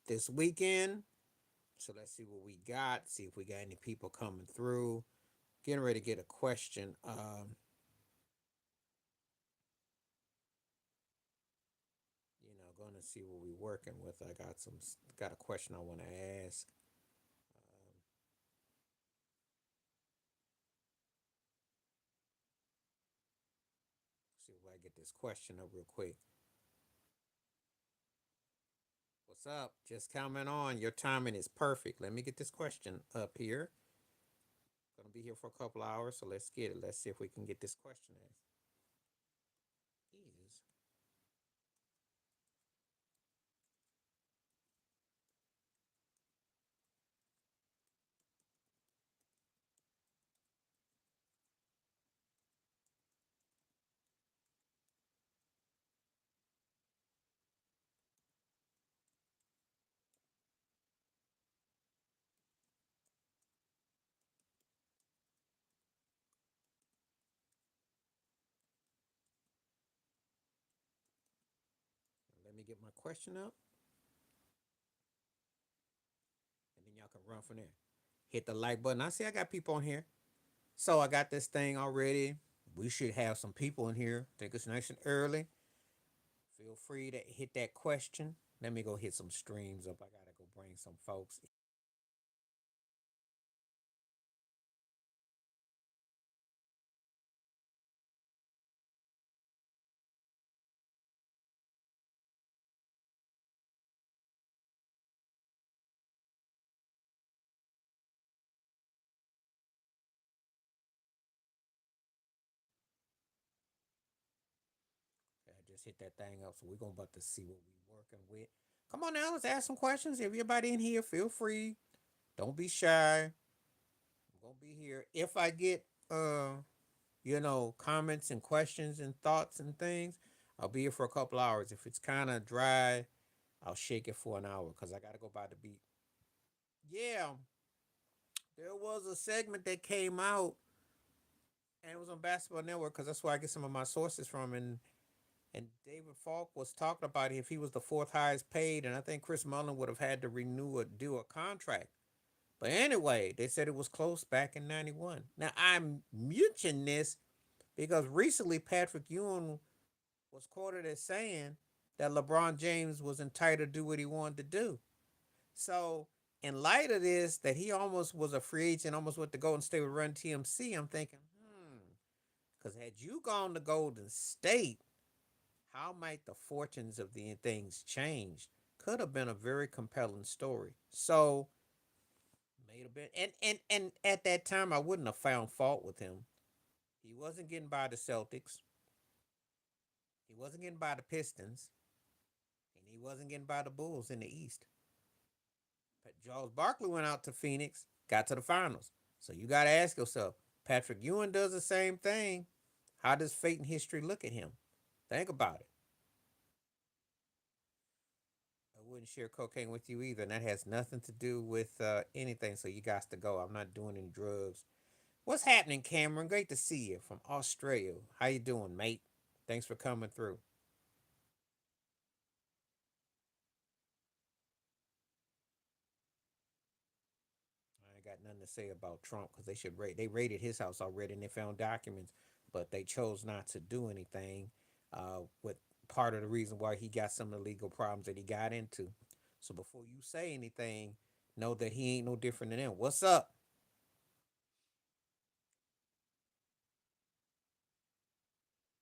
this weekend. So let's see what we got. See if we got any people coming through. Getting ready to get a question. Going to see what we're working with. I got a question I want to ask. Um, see if I get this question up real quick. What's up? Just coming on. Your timing is perfect. Let me get this question up here. Gonna be here for a couple hours, so let's get it. Let's see if we can get this question asked. Is let me get my question up, and then y'all can run from there. Hit the like button. I see I got people on here, so I got this thing already. We should have some people in here. Think it's nice and early. Feel free to hit that question. Let me go hit some streams up. I gotta go bring some folks. I just hit that thing up, so we're gonna about to see what we working with. Come on now, let's ask some questions. If everybody in here, feel free. Don't be shy. I'm gonna be here. If I get comments and questions and thoughts and things, I'll be here for a couple hours. If it's kind of dry, I'll shake it for an hour because I gotta go by the beat. Yeah, there was a segment that came out and it was on Basketball Network because that's where I get some of my sources from. And David Falk was talking about if he was the fourth highest paid, and I think Chris Mullin would have had to renew or do a contract. But anyway, they said it was close back in '91. Now I'm mentioning this because recently Patrick Ewing was quoted as saying that LeBron James was entitled to do what he wanted to do. So in light of this, that he almost was a free agent, almost went to Golden State with Run TMC, I'm thinking, because had you gone to Golden State, how might the fortunes of the things change? Could have been a very compelling story. So made a bit, and at that time, I wouldn't have found fault with him. He wasn't getting by the Celtics. He wasn't getting by the Pistons, and he wasn't getting by the Bulls in the East. But Charles Barkley went out to Phoenix, got to the finals. So you got to ask yourself, Patrick Ewing does the same thing. How does fate and history look at him? Think about it. I wouldn't share cocaine with you either, and that has nothing to do with anything. So you got to go. I'm not doing any drugs. What's happening, Cameron? Great to see you from Australia. How you doing, mate? Thanks for coming through. I ain't got nothing to say about Trump because they should rate. They raided his house already and they found documents, but they chose not to do anything. With part of the reason why he got some of the legal problems that he got into. So before you say anything, know that he ain't no different than them. What's up,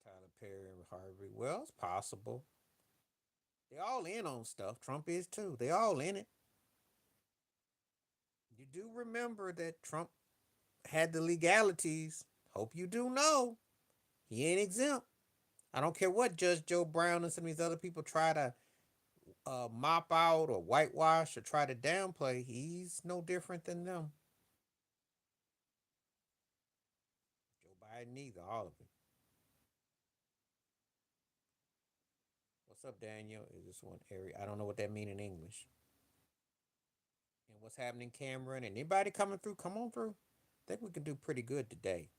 Tyler Perry and Harvey? Well, it's possible. They all in on stuff. Trump is too. They all in it. You do remember that Trump had the legalities. Hope you do know he ain't exempt. I don't care what Judge Joe Brown and some of these other people try to mop out or whitewash or try to downplay. He's no different than them. Joe Biden neither, all of it. What's up, Daniel? Is this one area? I don't know what that mean in English. And what's happening, Cameron? And anybody coming through? Come on through. I think we can do pretty good today.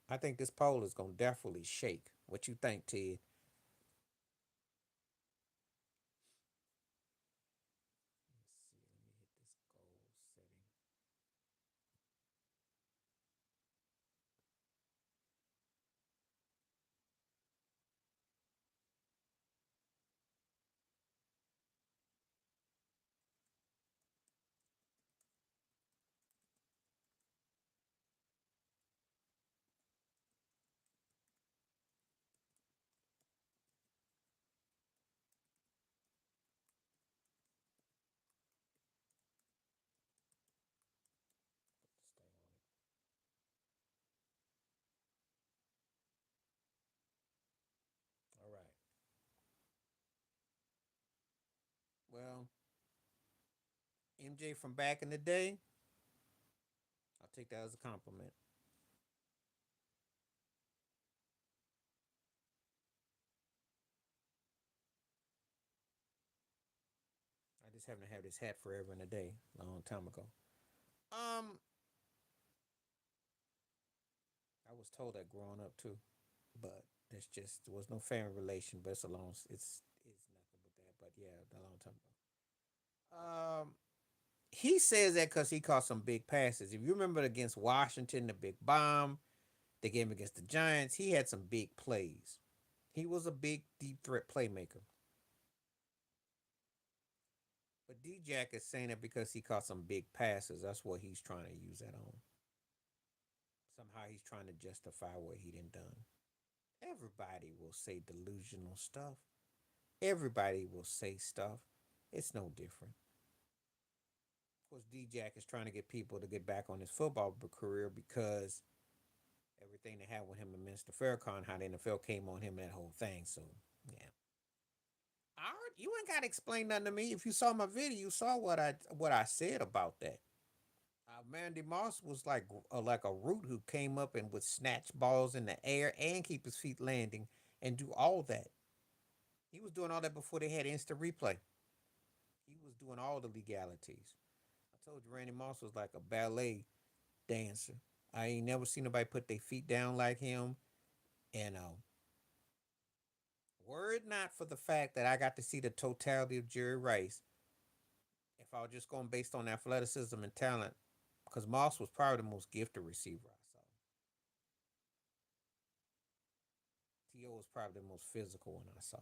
I think this poll is gonna definitely shake. What you think, Ted? MJ from back in the day, I'll take that as a compliment. I just happen to have this hat forever and a day, a long time ago. Um, I was told that growing up too, but there's just there was no family relation. But it's a long, it's nothing but that. But yeah, a long time ago. He says that because he caught some big passes. If you remember against Washington, the big bomb, the game against the Giants, he had some big plays. He was a big deep threat playmaker. But D Jack is saying it because he caught some big passes. That's what he's trying to use that on. Somehow he's trying to justify what he done done. Everybody will say delusional stuff. Everybody will say stuff. It's no different. Of course, D Jack is trying to get people to get back on his football career because everything that happened with him and Minister Farrakhan, how the NFL came on him and that whole thing. So, yeah. All right, you ain't got to explain nothing to me. If you saw my video, you saw what I said about that. Mandy Moss was like a root who came up and would snatch balls in the air and keep his feet landing and do all that. He was doing all that before they had instant replay. He was doing all the legalities. I told you Randy Moss was like a ballet dancer. I ain't never seen nobody put their feet down like him. And were it not for the fact that I got to see the totality of Jerry Rice, if I was just going based on athleticism and talent, because Moss was probably the most gifted receiver I saw. T.O. was probably the most physical one I saw.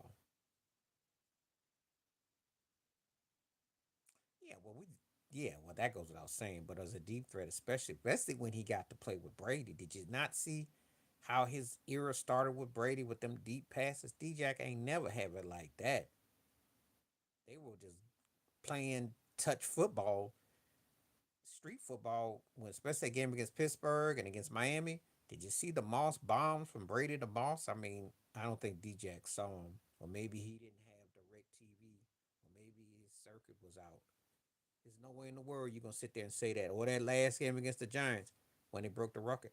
Yeah, well, that goes without saying. But as a deep threat, especially when he got to play with Brady, did you not see how his era started with Brady with them deep passes? D-Jack ain't never have it like that. They were just playing touch football, street football, when especially a game against Pittsburgh and against Miami. Did you see the Moss bombs from Brady to Moss? I mean, I don't think D-Jack saw him, or maybe he didn't have direct TV, or maybe his circuit was out. There's no way in the world you're gonna sit there and say that. Or that last game against the Giants when they broke the record.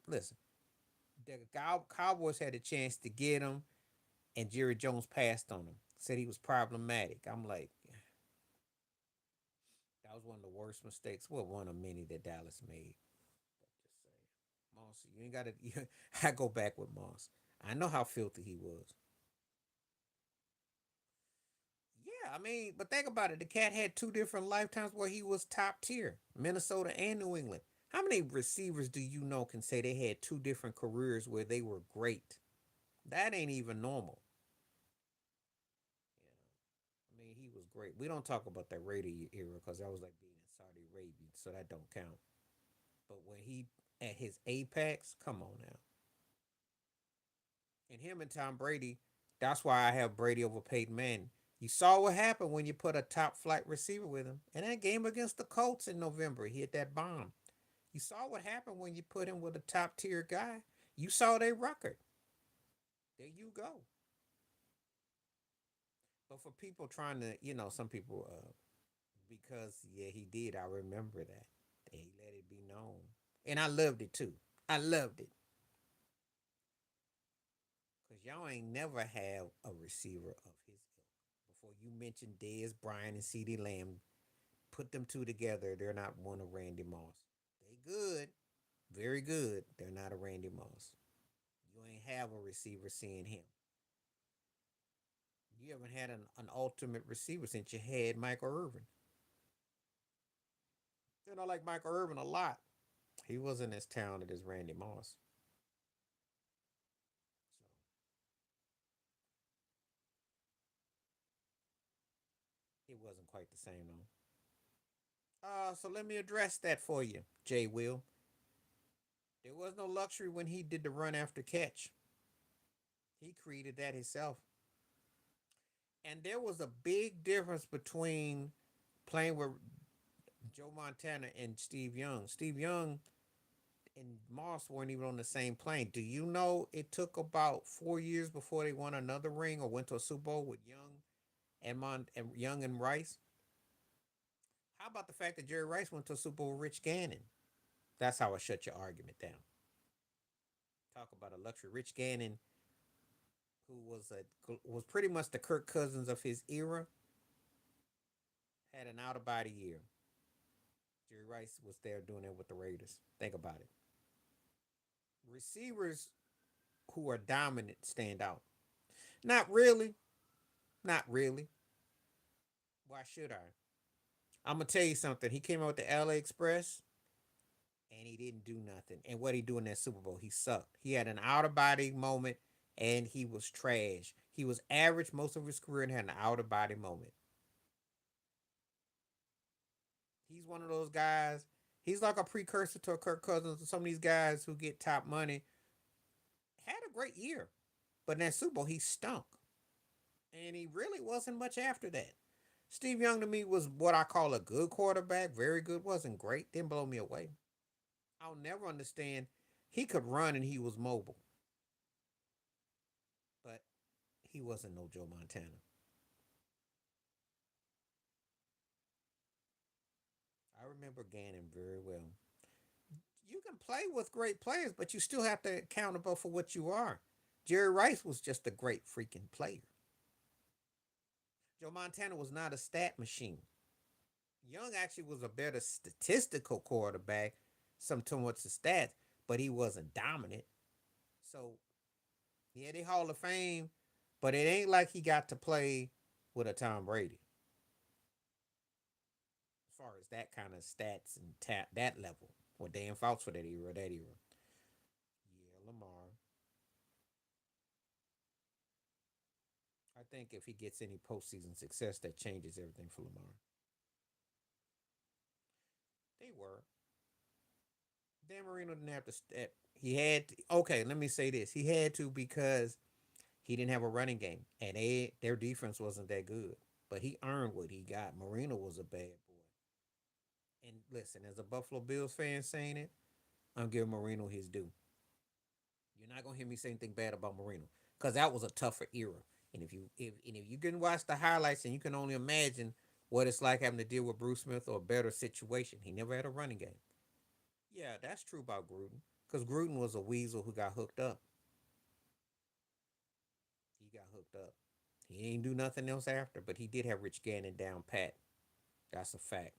Listen. The Cowboys had a chance to get him, and Jerry Jones passed on him. Said he was problematic. I'm like, that was one of the worst mistakes. Well, one of many that Dallas made. Just say, Moss, you ain't got to. I go back with Moss. I know how filthy he was. Yeah, I mean, but think about it. The cat had two different lifetimes where he was top tier, Minnesota and New England. How many receivers do you know can say they had two different careers where they were great? That ain't even normal. You know, I mean, he was great. We don't talk about that Raider era because that was like being in Saudi Arabia, so that don't count. But when he at his apex, come on now. And him and Tom Brady, that's why I have Brady over Peyton Manning. You saw what happened when you put a top flight receiver with him. And that game against the Colts in November, he hit that bomb. You saw what happened when you put him with a top tier guy. You saw their record. There you go. But for people trying to, some people, because yeah, he did. I remember that. He let it be known, and I loved it too. I loved it because y'all ain't never have a receiver of his ilk. Before you mentioned Dez Bryant and C.D. Lamb, put them two together. They're not one of Randy Moss. They good, very good. They're not a Randy Moss. You ain't have a receiver seeing him. You haven't had an ultimate receiver since you had Michael Irvin. I like Michael Irvin a lot. He wasn't as talented as Randy Moss. So it wasn't quite the same though. So let me address that for you, Jay Will. There was no luxury when he did the run after catch. He created that himself. And there was a big difference between playing with Joe Montana and Steve Young. Steve Young and Moss weren't even on the same plane. Do you know it took about 4 years before they won another ring or went to a Super Bowl with Young and Young and Rice? How about the fact that Jerry Rice went to a Super Bowl with Rich Gannon? That's how I shut your argument down. Talk about a luxury. Rich Gannon, who was pretty much the Kirk Cousins of his era, had an out of body year. Jerry Rice was there doing it with the Raiders. Think about it. Receivers who are dominant stand out. Not really. Not really. Why should I? I'm gonna tell you something. He came out with the LA Express and he didn't do nothing. And what he do in that Super Bowl? He sucked. He had an out of body moment and he was trash. He was average most of his career and had an out of body moment. He's one of those guys. He's like a precursor to a Kirk Cousins. Some of these guys who get top money had a great year, but in that Super Bowl he stunk, and he really wasn't much after that. Steve Young to me was what I call a good quarterback. Very good, wasn't great. Didn't blow me away. I'll never understand. He could run and he was mobile, but he wasn't no Joe Montana. I remember Gannon very well. You can play with great players, but you still have to accountable for what you are. Jerry Rice was just a great freaking player. Joe Montana was not a stat machine. Young actually was a better statistical quarterback, some towards the stats, but he wasn't dominant. So yeah, they Hall of Fame, but it ain't like he got to play with a Tom Brady as far as that kind of stats and that level. Or Dan Fouts for that era, that era. Yeah, Lamar. I think if he gets any postseason success, that changes everything for Lamar. They were. Dan Marino didn't have to step. He had to, okay. Let me say this: he had to because he didn't have a running game, and their defense wasn't that good. But he earned what he got. Marino was a bad boy. And listen, as a Buffalo Bills fan saying it, I'm giving Marino his due. You're not gonna hear me say anything bad about Marino because that was a tougher era. And if you can watch the highlights and you can only imagine what it's like having to deal with Bruce Smith or a better situation. He never had a running game. Yeah, that's true about Gruden because Gruden was a weasel who got hooked up. He got hooked up. He ain't do nothing else after, but he did have Rich Gannon down pat. That's a fact.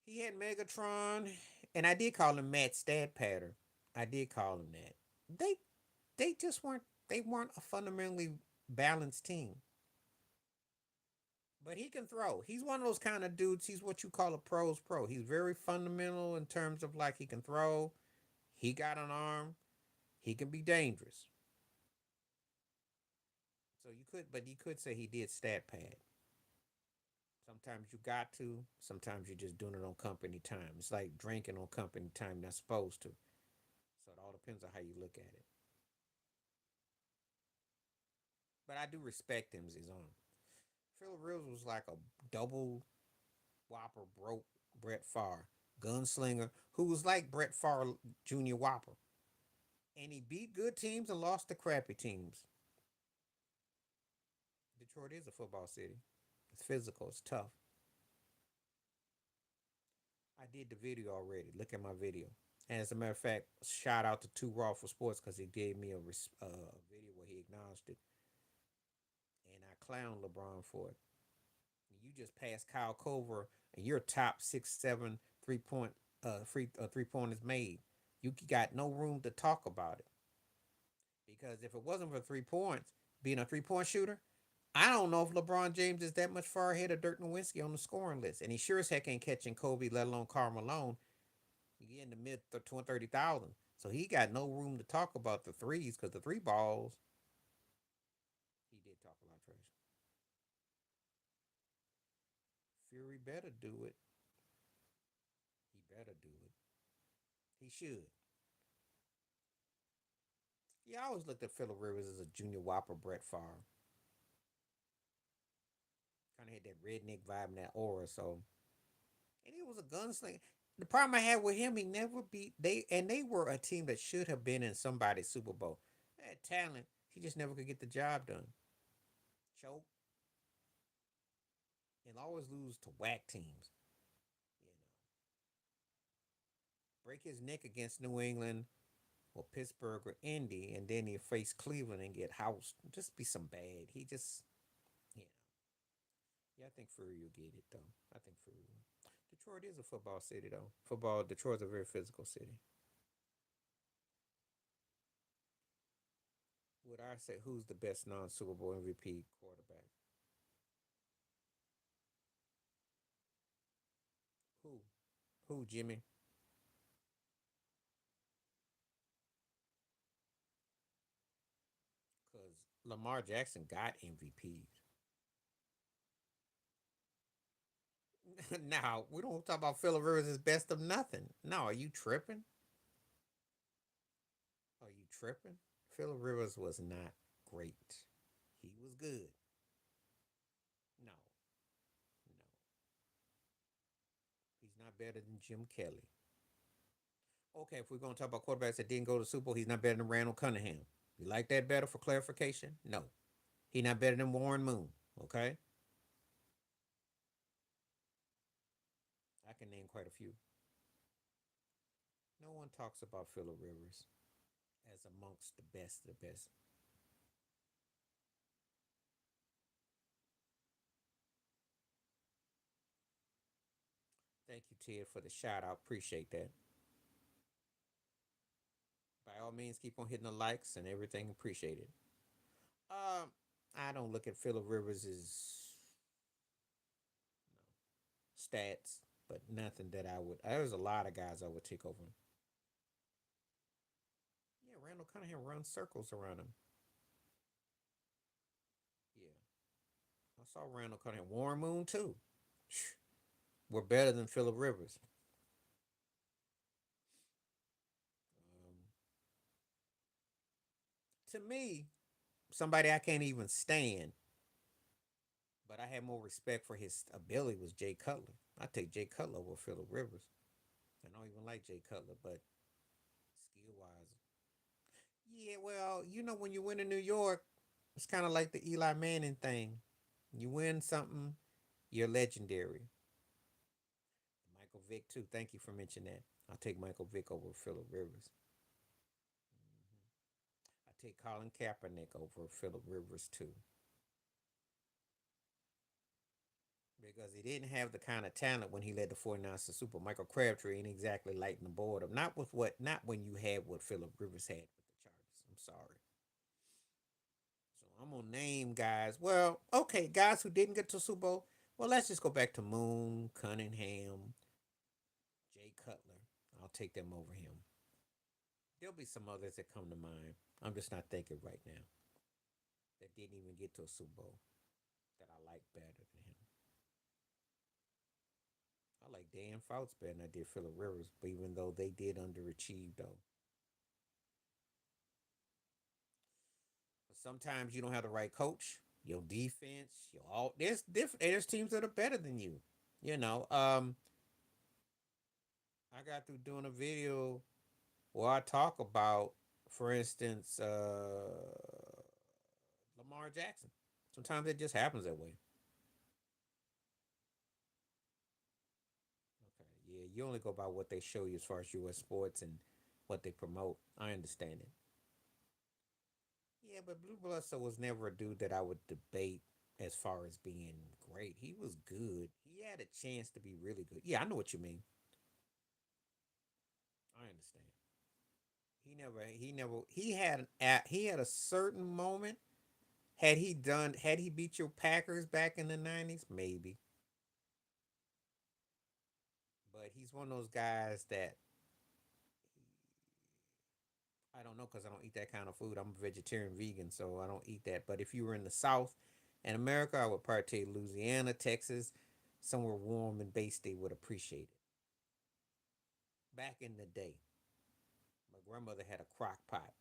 He had Megatron, and I did call him Matt Stadpatter. I did call him that. They they just weren't they weren't a fundamentally balanced team. But he can throw. He's one of those kind of dudes. He's what you call a pros pro. He's very fundamental in terms of like he can throw. He got an arm. He can be dangerous. So you could say he did stat pad. Sometimes you got to. Sometimes you're just doing it on company time. It's like drinking on company time. You're not supposed to. So it all depends on how you look at it. But I do respect him as his own. Phillip Rivers was like a double whopper broke Brett Favre gunslinger who was like Brett Favre Jr. Whopper. And he beat good teams and lost to crappy teams. Detroit is a football city. It's physical. It's tough. I did the video already. Look at my video. And as a matter of fact, shout out to Two Raw for Sports because he gave me a video where he acknowledged it. And I clowned LeBron for it. You just passed Kyle Cover and your top 6, 7 3 point free 3 pointers made. You got no room to talk about it because if it wasn't for 3 points, being a 3 point shooter, I don't know if LeBron James is that much far ahead of Dirk Nowitzki on the scoring list, and he sure as heck ain't catching Kobe, let alone Karl Malone. He in the mid 30,000, so he got no room to talk about the threes because the three balls he did talk a lot of trash. Fury better do it. He better do it. He should. Yeah, I always looked at Phillip Rivers as a junior whopper, Brett Favre. Kind of had that redneck vibe and that aura. So, and he was a gunslinger. The problem I had with him, he never beat they were a team that should have been in somebody's Super Bowl. They had talent, he just never could get the job done. Choke. and always lose to whack teams. You know, break his neck against New England or Pittsburgh or Indy, and then he'll face Cleveland and get housed. Just be some bad. He just, you know, yeah. I think Fury will get it though. I think Fury will. Detroit is a football city though. Football. Detroit's a very physical city. Would I say who's the best non Super Bowl MVP quarterback? Who? Who? Jimmy? Because Lamar Jackson got MVPs. Now we don't talk about Phillip Rivers as best of nothing. No, are you tripping? Are you tripping? Phillip Rivers was not great. He was good. No, no, he's not better than Jim Kelly. Okay, if we're gonna talk about quarterbacks that didn't go to the Super Bowl, he's not better than Randall Cunningham. You like that better for clarification? No, he's not better than Warren Moon. Okay, I can name quite a few. No one talks about Phillip Rivers as amongst the best of the best. Thank you, Ted, for the shout out. Appreciate that. By all means, keep on hitting the likes and everything. Appreciate it. Um, I don't look at Phillip Rivers' stats, but nothing that I would. There's a lot of guys I would take over him. Yeah, Randall Cunningham runs circles around him. Yeah, I saw Randall Cunningham. Warren Moon too. We're better than Phillip Rivers. Um, to me, somebody I can't even stand, but I had more respect for his ability was Jay Cutler. I take Jay Cutler over Phillip Rivers. I don't even like Jay Cutler, but skill wise, yeah. Well, when you win in New York, it's kind of like the Eli Manning thing. You win something, you're legendary. Michael Vick too. Thank you for mentioning that. I'll take Michael Vick over Phillip Rivers. I take Colin Kaepernick over Phillip Rivers too. Because he didn't have the kind of talent when he led the 49ers to Super. Michael Crabtree ain't exactly lighting the board up. Not when you had what Phillip Rivers had with the Chargers. I'm sorry. So I'm gonna name guys. Well, okay, guys who didn't get to Super Bowl. Well, let's just go back to Moon, Cunningham, Jay Cutler. I'll take them over him. There'll be some others that come to mind. I'm just not thinking right now that didn't even get to a Super Bowl that I like better than him. I like Dan Fouts better than I did Phillip Rivers, but even though they did underachieve though. But sometimes you don't have the right coach, your defense, your all there's different there's teams that are better than you. You know, I got through doing a video where I talk about, for instance, Lamar Jackson. Sometimes it just happens that way. Okay, yeah, you only go by what they show you as far as U.S. sports and what they promote. I understand it. Yeah, but Blue Bledsoe was never a dude that I would debate as far as being great. He was good. He had a chance to be really good. Yeah, I know what you mean. I understand. He had a certain moment. Had he beat your Packers back in the 90s? Maybe. But he's one of those guys that I don't know because I don't eat that kind of food. I'm a vegetarian vegan, so I don't eat that. But if you were in the South and America, I would probably tell you Louisiana, Texas, somewhere warm and based, they would appreciate it. Back in the day, my grandmother had a crock pot.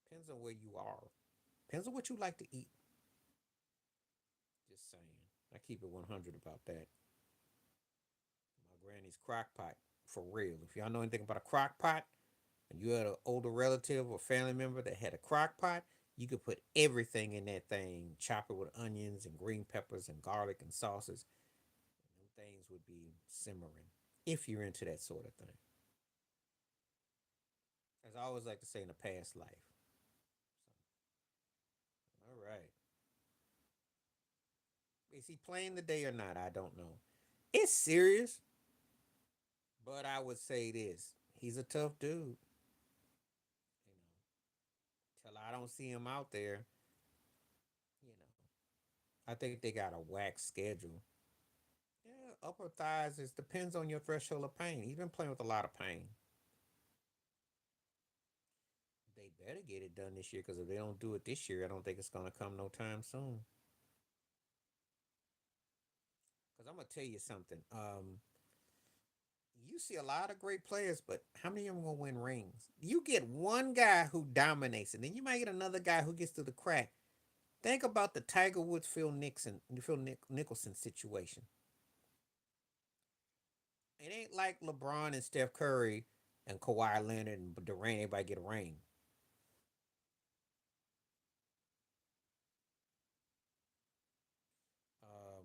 Depends on where you are. Depends on what you like to eat. Just saying. I keep it 100 about that. My granny's crock pot, for real. If y'all know anything about a crock pot, and you had an older relative or family member that had a crock pot, You could put everything in that thing, chop it with onions and green peppers and garlic and sauces. And things would be simmering if you're into that sort of thing. As I always like to say, in a past life. So, all right. Is he playing today or not? I don't know. It's serious, but I would say this: he's a tough dude. You know, till I don't see him out there, you know, I think they got a whack schedule. Yeah, upper thighs is depends on your threshold of pain. He's been playing with a lot of pain. They better get it done this year because if they don't do it this year, I don't think it's gonna come no time soon. Because I'm gonna tell you something. You see a lot of great players, but how many of them gonna win rings? You get one guy who dominates, and then you might get another guy who gets through the crack. Think about the Tiger Woods, Nicholson situation. It ain't like LeBron and Steph Curry and Kawhi Leonard and Durant. Everybody get a ring. Um,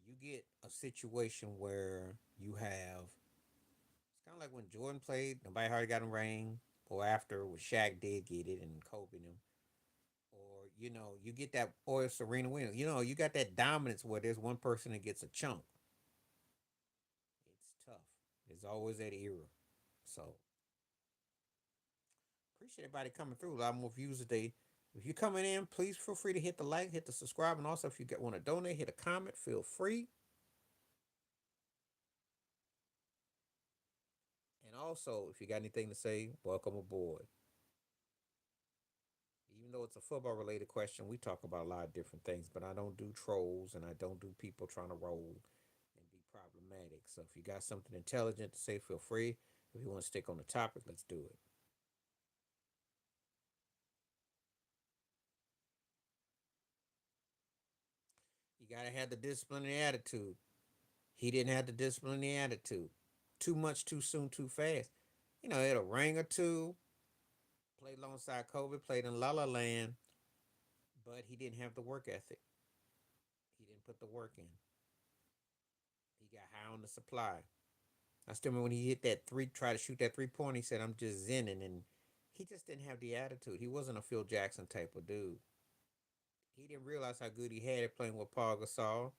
you get a situation where you have it's kind of like when Jordan played, nobody hardly got a ring, or after when Shaq did get it and Kobe and them. Or you get that or Serena Williams. You got that dominance where there's one person that gets a chunk. It's tough. There's always that era. So appreciate everybody coming through. A lot more views today. If you're coming in, please feel free to hit the like, hit the subscribe, and also if you want to donate, hit a comment. Feel free. And also, if you got anything to say, welcome aboard. Even though it's a football related question, we talk about a lot of different things, but I don't do trolls and I don't do people trying to roll and be problematic. So if you got something intelligent to say, feel free. If you want to stick on the topic, let's do it. You got to have the discipline and the attitude. He didn't have the discipline and the attitude. Too much, too soon, too fast. He had a ring or two, played alongside Kobe, played in La La Land, but he didn't have the work ethic. He didn't put the work in. He got high on the supply. I still remember when he hit that three, tried to shoot that 3 point. He said, "I'm just zenning," and he just didn't have the attitude. He wasn't a Phil Jackson type of dude. He didn't realize how good he had it playing with Paul Gasol,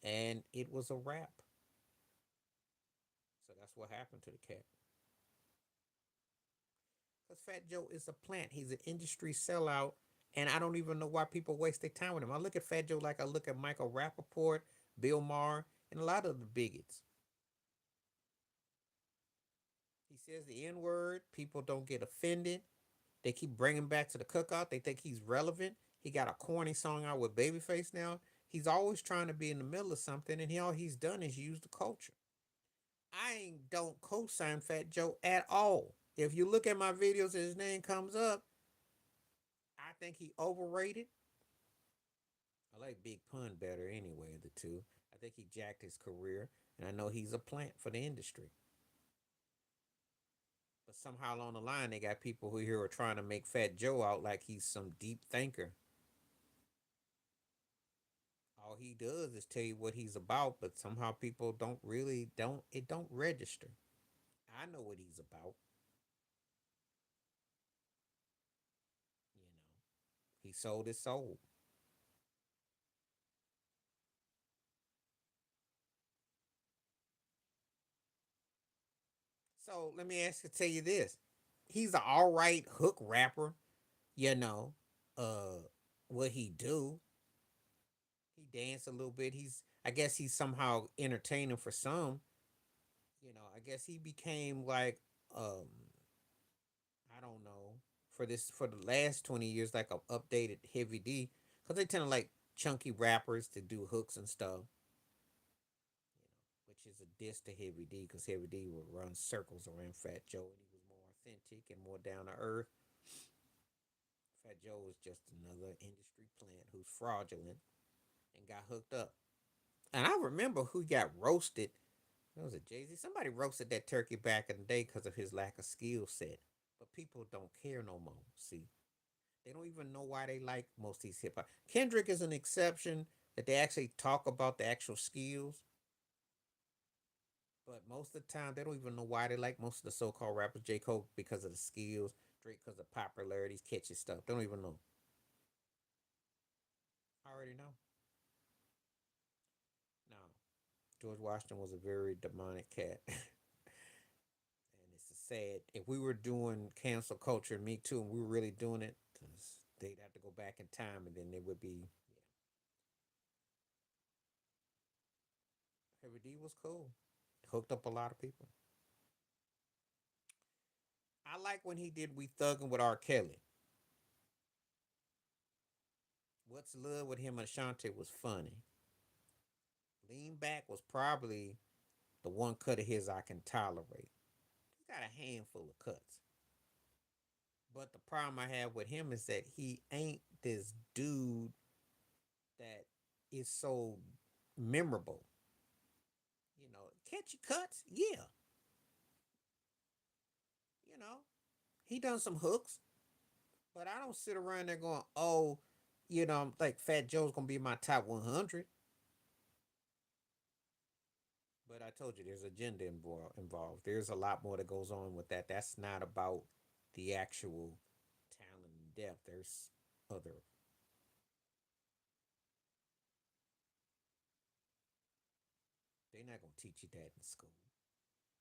and it was a wrap. So that's what happened to the cat. Because Fat Joe is a plant. He's an industry sellout, and I don't even know why people waste their time with him. I look at Fat Joe like I look at Michael Rappaport, Bill Maher, and a lot of the bigots. He says the N word. People don't get offended. They keep bringing him back to the cookout. They think he's relevant. He got a corny song out with Babyface now. He's always trying to be in the middle of something, and all he's done is use the culture. I don't co-sign Fat Joe at all. If you look at my videos and his name comes up, I think he overrated. I like Big Pun better anyway, of the two. I think he jacked his career, and I know he's a plant for the industry. But somehow along the line, they got people who here are trying to make Fat Joe out like he's some deep thinker. All he does is tell you what he's about, but somehow people don't register. I know what he's about. You know, he sold his soul. So let me tell you this: he's an all right hook rapper. You know, uh, what he do? He dance a little bit. I guess he's somehow entertaining for some. I guess he became like um, I don't know, for the last 20 years like a updated Heavy D because they tend to like chunky rappers to do hooks and stuff. Which is a diss to Heavy D because Heavy D would run circles around Fat Joe and he was more authentic and more down to earth. Fat Joe was just another industry plant who's fraudulent and got hooked up. And I remember who got roasted It was a Jay Z. Somebody roasted that turkey back in the day because of his lack of skill set. But people don't care no more. See, they don't even know why they like most of these hip hop. Kendrick is an exception that they actually talk about the actual skills, but most of the time they don't even know why they like most of the so-called rappers. J. Cole because of the skills, Drake because of popularity, catchy stuff. They don't even know. I already know. No, George Washington was a very demonic cat. And it's sad. If we were doing cancel culture, Me Too, and we were really doing it, they'd have to go back in time, and then they would be. Yeah. Heavy D was cool. Hooked up a lot of people. I like when he did We Thuggin' with R. Kelly. What's Love with him and Ashanti was funny. Lean Back was probably the one cut of his I can tolerate. He got a handful of cuts. But the problem I have with him is that he ain't this dude that is so memorable. Catchy cuts, yeah. You know, he done some hooks, but I don't sit around there going, oh, like Fat Joe's gonna be my top 100. But I told you there's agenda involved. There's a lot more that goes on with that. That's not about the actual talent and depth. There's other. They're not gonna teach you that in school.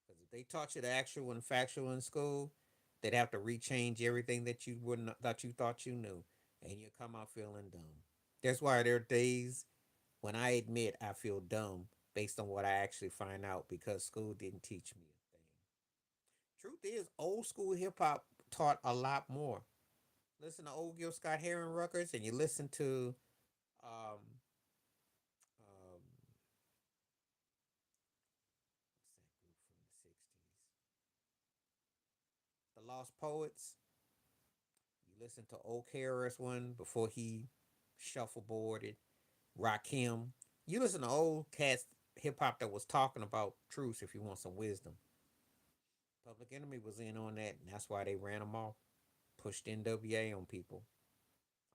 Because if they taught you the actual and factual in school, they'd have to rechange everything that you wouldn't that you thought you knew, and you come out feeling dumb. That's why there are days when I admit I feel dumb based on what I actually find out because school didn't teach me a thing. Truth is, old school hip hop taught a lot more. Listen to old Gil Scott Heron records, and you listen to um, um, what's that group from the '60s, the Lost Poets. You listen to Old KRS One before he shuffleboarded. Rakim. You listen to old cats hip hop that was talking about truth if you want some wisdom. Public Enemy was in on that, and that's why they ran them off. Pushed NWA on people.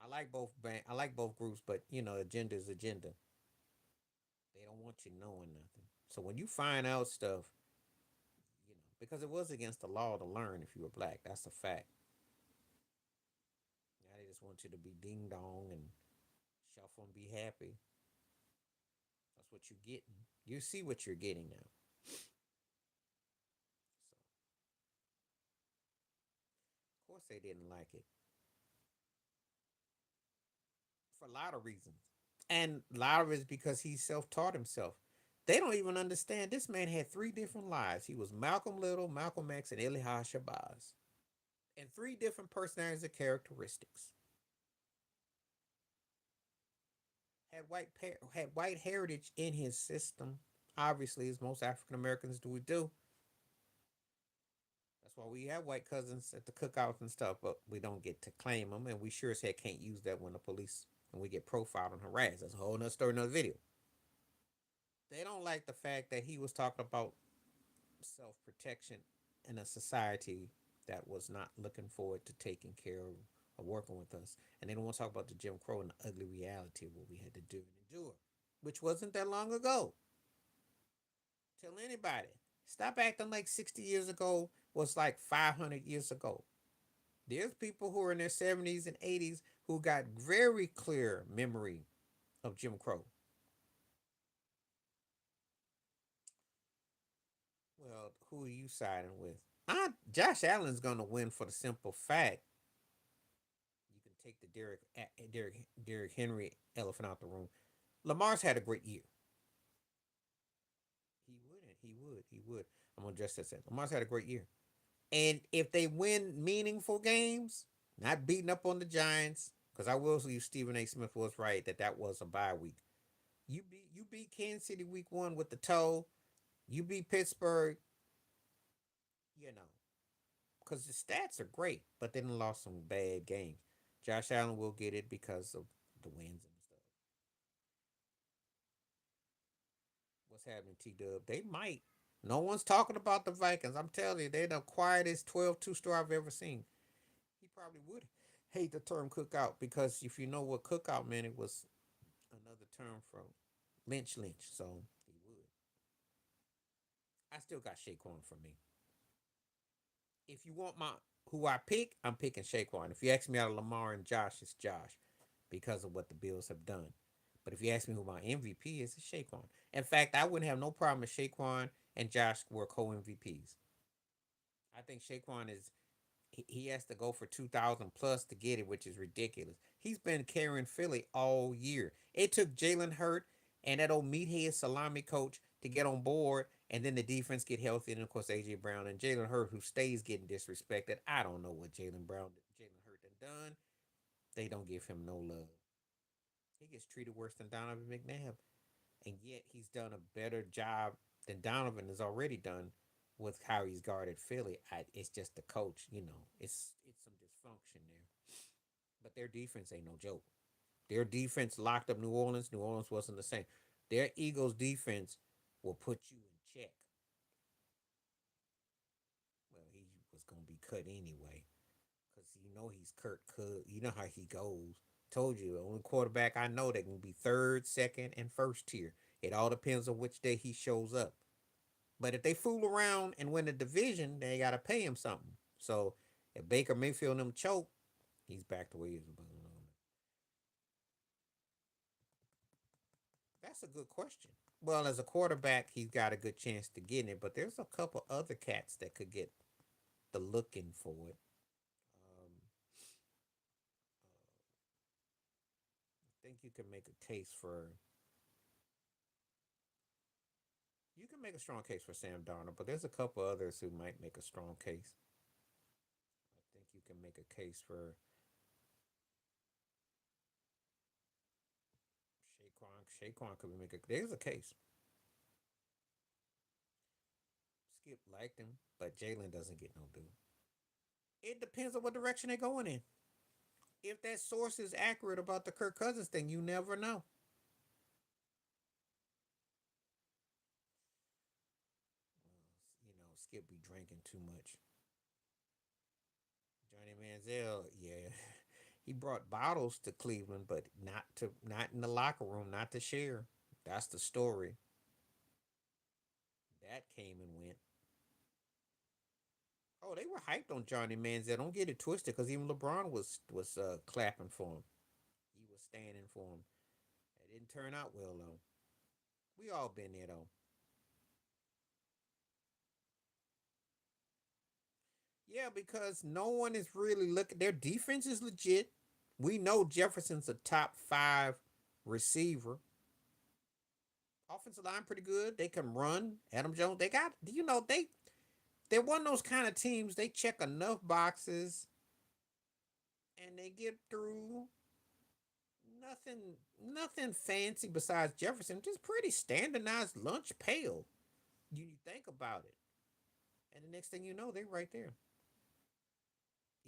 I like both groups, but agenda is agenda. They don't want you knowing nothing. So when you find out stuff, because it was against the law to learn if you were black. That's a fact. Now they just want you to be ding dong and shuffle and be happy. That's what you're getting. You see what you're getting now. So of course they didn't like it for a lot of reasons, and a lot of it is because he self-taught himself. They don't even understand this man had three different lives. He was Malcolm Little, Malcolm X, and Elijah Shabazz, and three different personalities and characteristics. Had white heritage in his system. Obviously, as most African Americans do. That's why we have white cousins at the cookouts and stuff, but we don't get to claim them, and we sure as heck can't use that when the police when we get profiled and harassed. That's a whole nother story, another video. They don't like the fact that he was talking about self protection in a society that was not looking forward to taking care of or working with us. And they don't want to talk about the Jim Crow and the ugly reality of what we had to do and endure, which wasn't that long ago. Tell anybody. Stop acting like 60 years ago was like 500 years ago. There's people who are in their 70s and 80s who got very clear memory of Jim Crow. Well, who are you siding with? Josh Allen's going to win for the simple fact you can take the Derrick Henry elephant out the room. Lamar's had a great year. He wouldn't. He would. He would. I'm gonna address that. Lamar's had a great year, and if they win meaningful games, not beating up on the Giants, because I will say Stephen A. Smith was right that that was a bye week. You beat Kansas City week one with the toe. You beat Pittsburgh. You know, because the stats are great, but then lost some bad games. Josh Allen will get it because of the wins and stuff. What's happening, T Dub? They might. No one's talking about the Vikings. I'm telling you, they're the quietest 12 2-star I've ever seen. He probably would hate the term cookout because if you know what cookout meant, it was another term for lynch. So he would. I still got Shaquan for me. If you want my who I pick, I'm picking Shaquan. If you ask me out of Lamar and Josh, it's Josh because of what the Bills have done. But if you ask me who my MVP is, it's Shaquan. In fact, I wouldn't have no problem if Shaquan and Josh were co MVPs. I think Shaquan is he has to go for 2,000 plus to get it, which is ridiculous. He's been carrying Philly all year. It took Jalen Hurt and that old meathead salami coach to get on board, and then the defense get healthy, and of course AJ Brown and Jalen Hurt, who stays getting disrespected. I don't know what Jalen Hurt done. They don't give him no love. He gets treated worse than Donovan McNabb, and yet he's done a better job than Donovan has already done with how he's guarded Philly. It's just the coach, it's some dysfunction there. But their defense ain't no joke. Their defense locked up New Orleans. New Orleans wasn't the same. Their Eagles defense will put you in check. Well, he was gonna be cut anyway, because he's Kurt Cut. You know how he goes. Told you, the only quarterback I know that can be third, second, and first tier. It all depends on which day he shows up. But if they fool around and win the division, they gotta pay him something. So if Baker Mayfield and them choke, he's back to where he is. That's a good question. Well, as a quarterback, he's got a good chance to get it, but there's a couple other cats that could get the looking for it. I think you can make a case for you can make a strong case for Sam Darnold, but there's a couple others who might make a strong case. I think you can make a case for Shaquan. Shaquan could make a. There's a case. Skip liked him, but Jalen doesn't get no due. It depends on what direction they're going in. If that source is accurate about the Kirk Cousins thing, you never know. Skip be drinking too much. Johnny Manziel, yeah, he brought bottles to Cleveland, but not in the locker room, not to share. That's the story. That came and went. Oh, they were hyped on Johnny Manziel. Don't get it twisted, because even LeBron was clapping for him. He was standing for him. It didn't turn out well though. We all been there though. Yeah, because no one is really looking. Their defense is legit. We know Jefferson's a top five receiver. Offensive line pretty good. They can run. Adam Jones. They got they're one of those kind of teams. They check enough boxes and they get through. Nothing fancy besides Jefferson. Just pretty standardized lunch pail. You think about it, and the next thing you know, they're right there.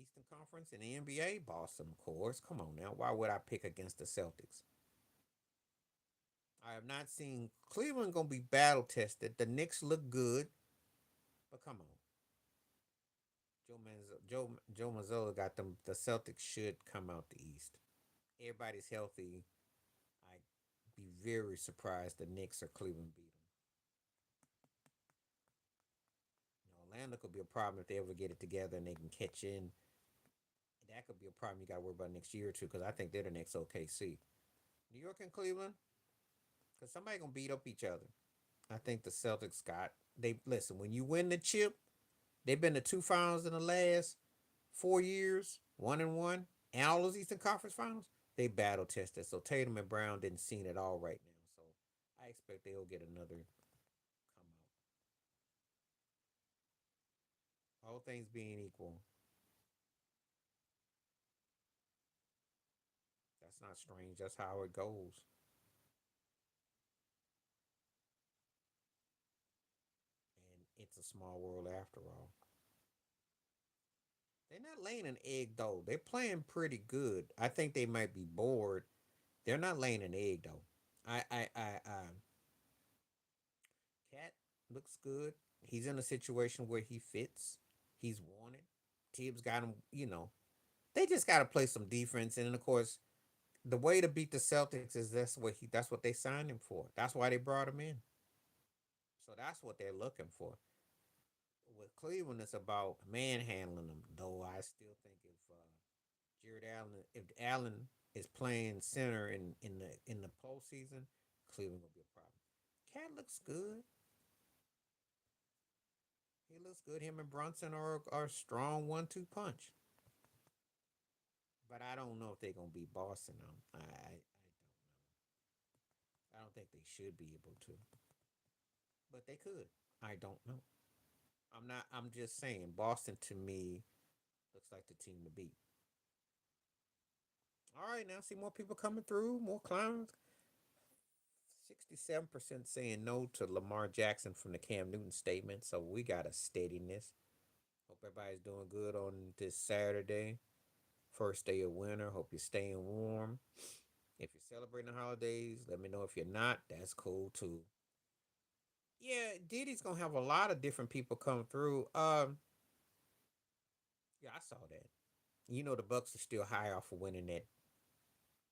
Eastern Conference and the NBA, Boston, of course. Come on now. Why would I pick against the Celtics? I have not seen Cleveland gonna be battle tested. The Knicks look good, but come on. Joe Mazzola got them. The Celtics should come out the East. Everybody's healthy. I'd be very surprised the Knicks or Cleveland beat them. Orlando could be a problem if they ever get it together and they can catch in. That could be a problem you got to worry about next year or two, because I think they're the next OKC. New York and Cleveland, because somebody gonna beat up each other. I think the Celtics got they listen when you win the chip. They've been to two finals in the last 4 years, 1-1, and all those Eastern Conference finals. They battle tested. So Tatum and Brown didn't see it all right now. So I expect they'll get another come out. All things being equal, that's not strange. That's how it goes. And it's a small world after all. They're not laying an egg though. They're playing pretty good. I think they might be bored. They're not laying an egg though. I Cat. looks good. He's in a situation where he fits. He's wanted. Tibbs got him. They just got to play some defense, and then of course, the way to beat the Celtics is that's what they signed him for. That's why they brought him in. So that's what they're looking for. With Cleveland, it's about manhandling them. Though I still think if Allen is playing center in the postseason, Cleveland will be a problem. Cat looks good. He looks good. Him and Brunson are a strong 1-2 punch. But I don't know if they're gonna beat Boston. I don't think they should be able to, but they could. I don't know. I'm not. I'm just saying. Boston to me looks like the team to beat. All right, now see more people coming through. More clowns. 67% saying no to Lamar Jackson from the Cam Newton statement. So we got a steadiness. Hope everybody's doing good on this Saturday. First day of winter. Hope you're staying warm. If you're celebrating the holidays, let me know. If you're not, that's cool too. Yeah, Diddy's gonna have a lot of different people come through. Yeah, I saw that. The Bucks are still high off of winning that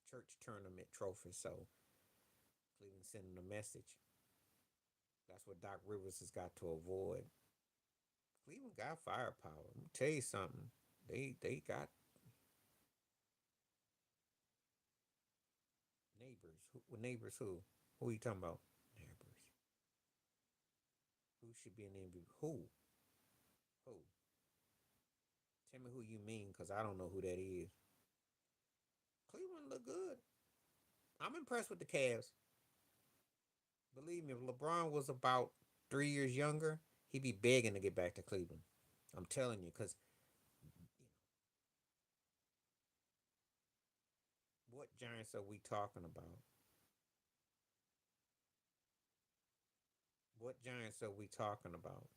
church tournament trophy, so Cleveland sending a message. That's what Doc Rivers has got to avoid. Cleveland got firepower. Let me tell you something. They got neighbors. Neighbors who? Who are you talking about? Neighbors. Who should be an MVP? Who? Who? Tell me who you mean, cause I don't know who that is. Cleveland look good. I'm impressed with the Cavs. Believe me, if LeBron was about 3 years younger, he'd be begging to get back to Cleveland. I'm telling you, because what Giants are we talking about? What Giants are we talking about?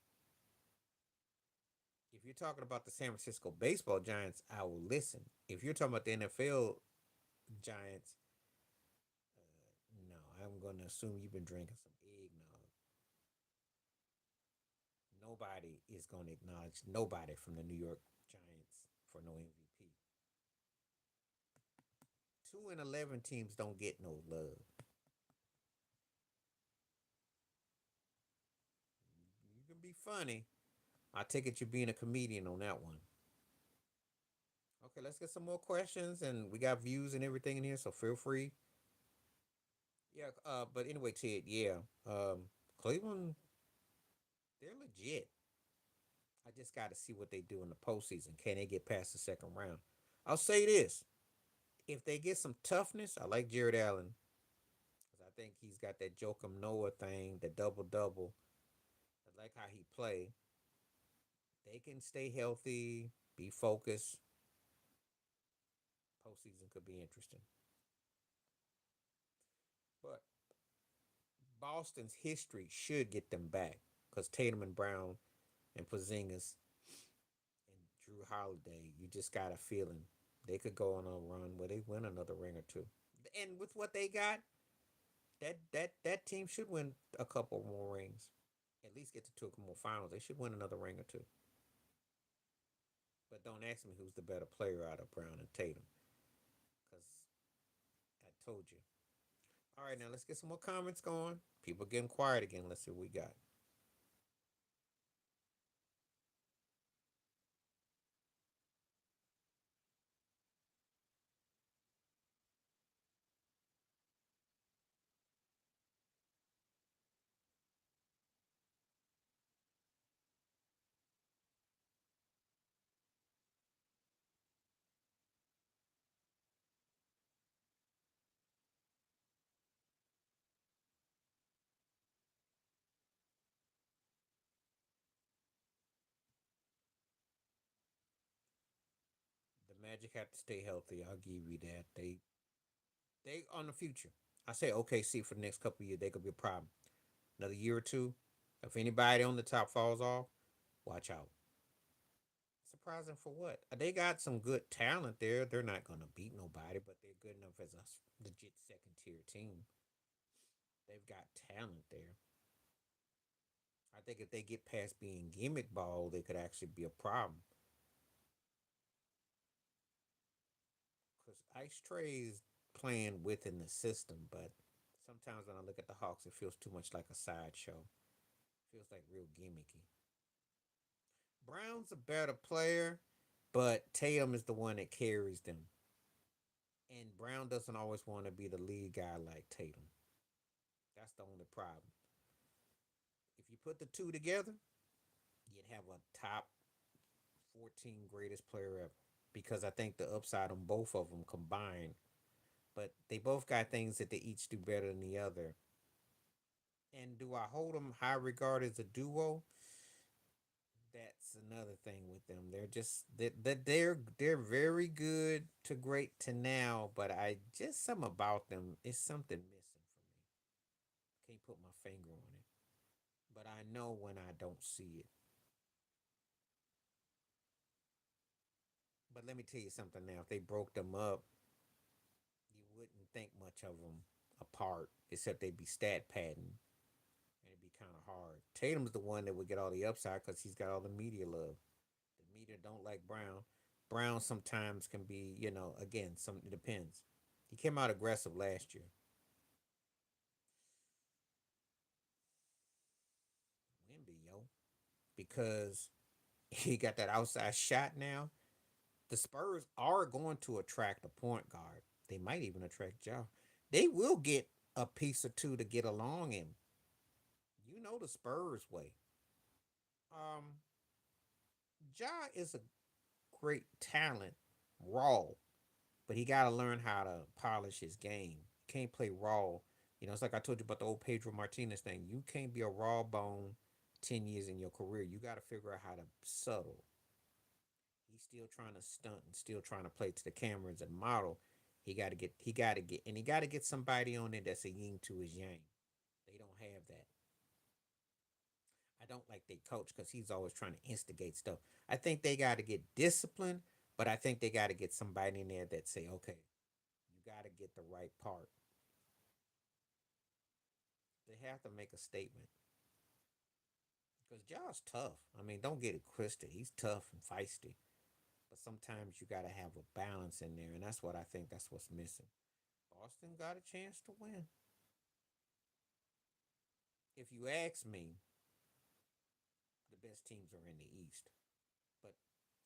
If you're talking about the San Francisco baseball Giants, I will listen. If you're talking about the NFL Giants, no, I'm going to assume you've been drinking some eggnog. Nobody is going to acknowledge nobody from the New York Giants for no MVP. 2-11 teams don't get no love. You can be funny. I take it you're being a comedian on that one. Okay, let's get some more questions, and we got views and everything in here, so feel free. Yeah, but anyway, Ted, yeah, Cleveland, they're legit. I just got to see what they do in the postseason. Can they get past the second round? I'll say this: if they get some toughness, I like Jared Allen because I think he's got that Joakim Noah thing, the double double. I like how he play. They can stay healthy, be focused. Postseason could be interesting. But Boston's history should get them back because Tatum and Brown and Porzingis and Drew Holiday, you just got a feeling they could go on a run where they win another ring or two. And with what they got, that team should win a couple more rings. At least get to two more finals. They should win another ring or two. But don't ask me who's the better player out of Brown and Tatum, because I told you. All right, now let's get some more comments going. People getting quiet again. Let's see what we got. The Magic have to stay healthy. I'll give you that. They on the future. I say OKC for the next couple of years. They could be a problem. Another year or two. If anybody on the top falls off, watch out. Surprising for what? They got some good talent there. They're not gonna beat nobody, but they're good enough as a legit second tier team. They've got talent there. I think if they get past being gimmick ball, they could actually be a problem. Because Ice Tray is playing within the system, but sometimes when I look at the Hawks, it feels too much like a sideshow. Feels like real gimmicky. Brown's a better player, but Tatum is the one that carries them. And Brown doesn't always want to be the lead guy like Tatum. That's the only problem. If you put the two together, you'd have a top 14 greatest player ever. Because I think the upside on both of them combined, but they both got things that they each do better than the other. And do I hold them high regard as a duo? That's another thing with them. They're just they're very good to great to now, but I just some about them is something missing for me. Can't put my finger on it, but I know when I don't see it. But let me tell you something now. If they broke them up, you wouldn't think much of them apart, except they'd be stat padding, and it'd be kind of hard. Tatum's the one that would get all the upside because he's got all the media love. The media don't like Brown. Brown sometimes can be, again, some it depends. He came out aggressive last year. Wimby, yo, because he got that outside shot now. The Spurs are going to attract a point guard. They might even attract Ja. They will get a piece or two to get along in. You know the Spurs way. Um, Ja is a great talent, raw, but he got to learn how to polish his game. He can't play raw. It's like I told you about the old Pedro Martinez thing. You can't be a raw bone 10 years in your career. You got to figure out how to settle. He's still trying to stunt and still trying to play to the cameras and model. He got to get somebody on there that's a yin to his yang. They don't have that. I don't like their coach because he's always trying to instigate stuff. I think they got to get disciplined, but I think they got to get somebody in there that say, okay, you got to get the right part. They have to make a statement because Josh tough. I mean, don't get it twisted. He's tough and feisty, but sometimes you got to have a balance in there, and that's what I think. That's what's missing. Boston got a chance to win. If you ask me, the best teams are in the East, but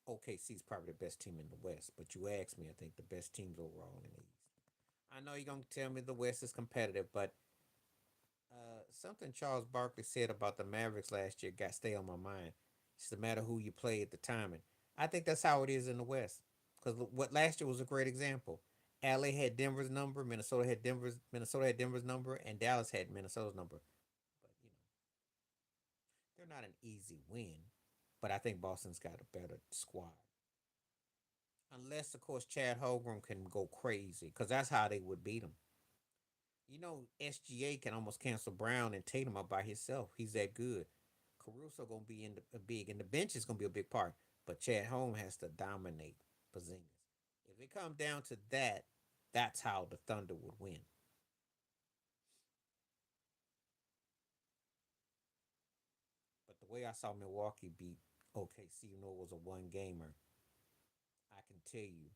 OKC is probably the best team in the West. But you ask me, I think the best teams overall in the East. I know you're gonna tell me the West is competitive, but something Charles Barkley said about the Mavericks last year got stay on my mind. It's no matter who you play at the time, and I think that's how it is in the West. Because what last year was a great example. LA had Denver's number, Minnesota had Denver's number, and Dallas had Minnesota's number. But they're not an easy win. But I think Boston's got a better squad. Unless, of course, Chad Holmgren can go crazy, because that's how they would beat him. SGA can almost cancel Brown and Tatum up by himself. He's that good. Caruso gonna be in the big, and the bench is gonna be a big part. But Chad Holmes has to dominate Porzingis. If it comes down to that, that's how the Thunder would win. But the way I saw Milwaukee beat OKC, even though it was a one gamer, I can tell you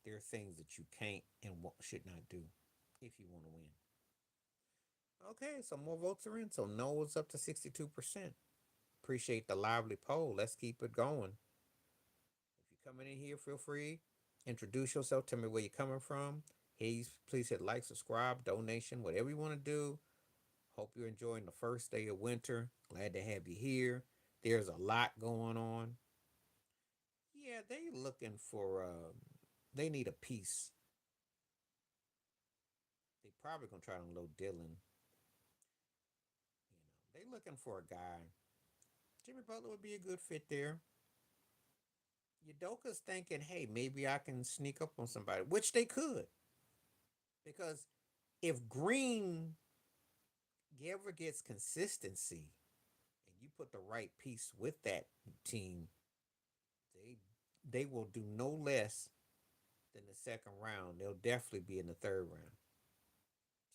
there are things that you can't and should not do if you want to win. Okay, so more votes are in. So no is up to 62%. Appreciate the lively poll. Let's keep it going. If you're coming in here, feel free. Introduce yourself. Tell me where you're coming from. Please hit like, subscribe, donation, whatever you want to do. Hope you're enjoying the first day of winter. Glad to have you here. There's a lot going on. Yeah, they looking for. They need a piece. They probably gonna try to unload Dylan. They looking for a guy. Jimmy Butler would be a good fit there. Udoka's thinking, hey, maybe I can sneak up on somebody, which they could. Because if Green ever gets consistency and you put the right piece with that team, they they will do no less than the second round. They'll definitely be in the third round.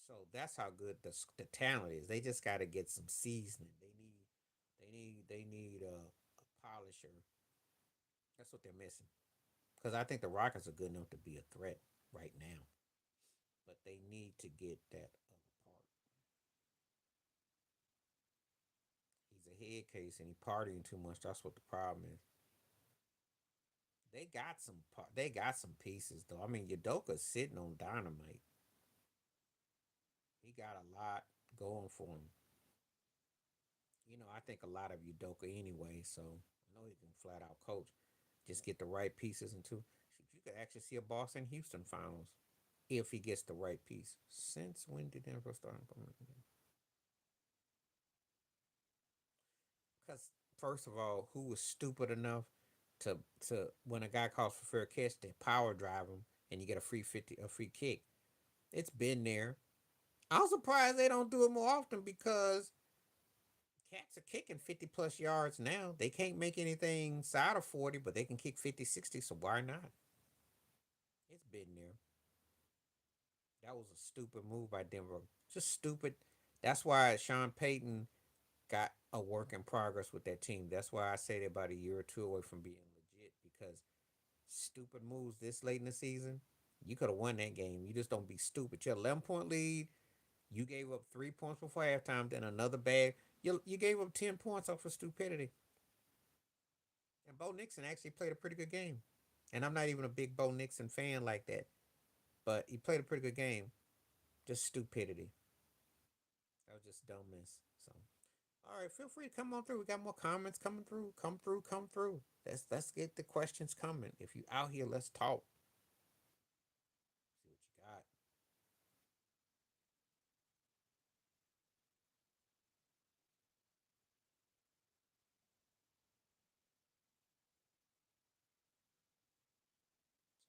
So that's how good the talent is. They just got to get some seasoning. They need They need a polisher. That's what they're missing. Because I think the Rockets are good enough to be a threat right now, but they need to get that other part. He's a head case and he partying too much. That's what the problem is. They got some pieces though. I mean, Udoka's sitting on dynamite. He got a lot going for him. I think a lot of Udoka anyway, so I know he can flat out coach. Just get the right pieces into. You could actually see a Boston Houston finals if he gets the right piece. Since when did Denver start implementing it? Because first of all, who was stupid enough to when a guy calls for fair catch, they power drive him and you get a free kick. It's been there. I'm surprised they don't do it more often because cats are kicking 50 plus yards now. They can't make anything side of 40, but they can kick 50, 60. So why not? It's been there. That was a stupid move by Denver. Just stupid. That's why Sean Payton got a work in progress with that team. That's why I say they're about a year or two away from being legit because stupid moves this late in the season, you could have won that game. You just don't be stupid. You had 11-point lead. You gave up 3 points before halftime, then another bag. You gave up 10 points off of stupidity. And Bo Nixon actually played a pretty good game. And I'm not even a big Bo Nixon fan like that, but he played a pretty good game. Just stupidity. That was just dumbness. So, all right, feel free to come on through. We got more comments coming through. Come through. Come through. Let's get the questions coming. If you out here, let's talk. See what you got.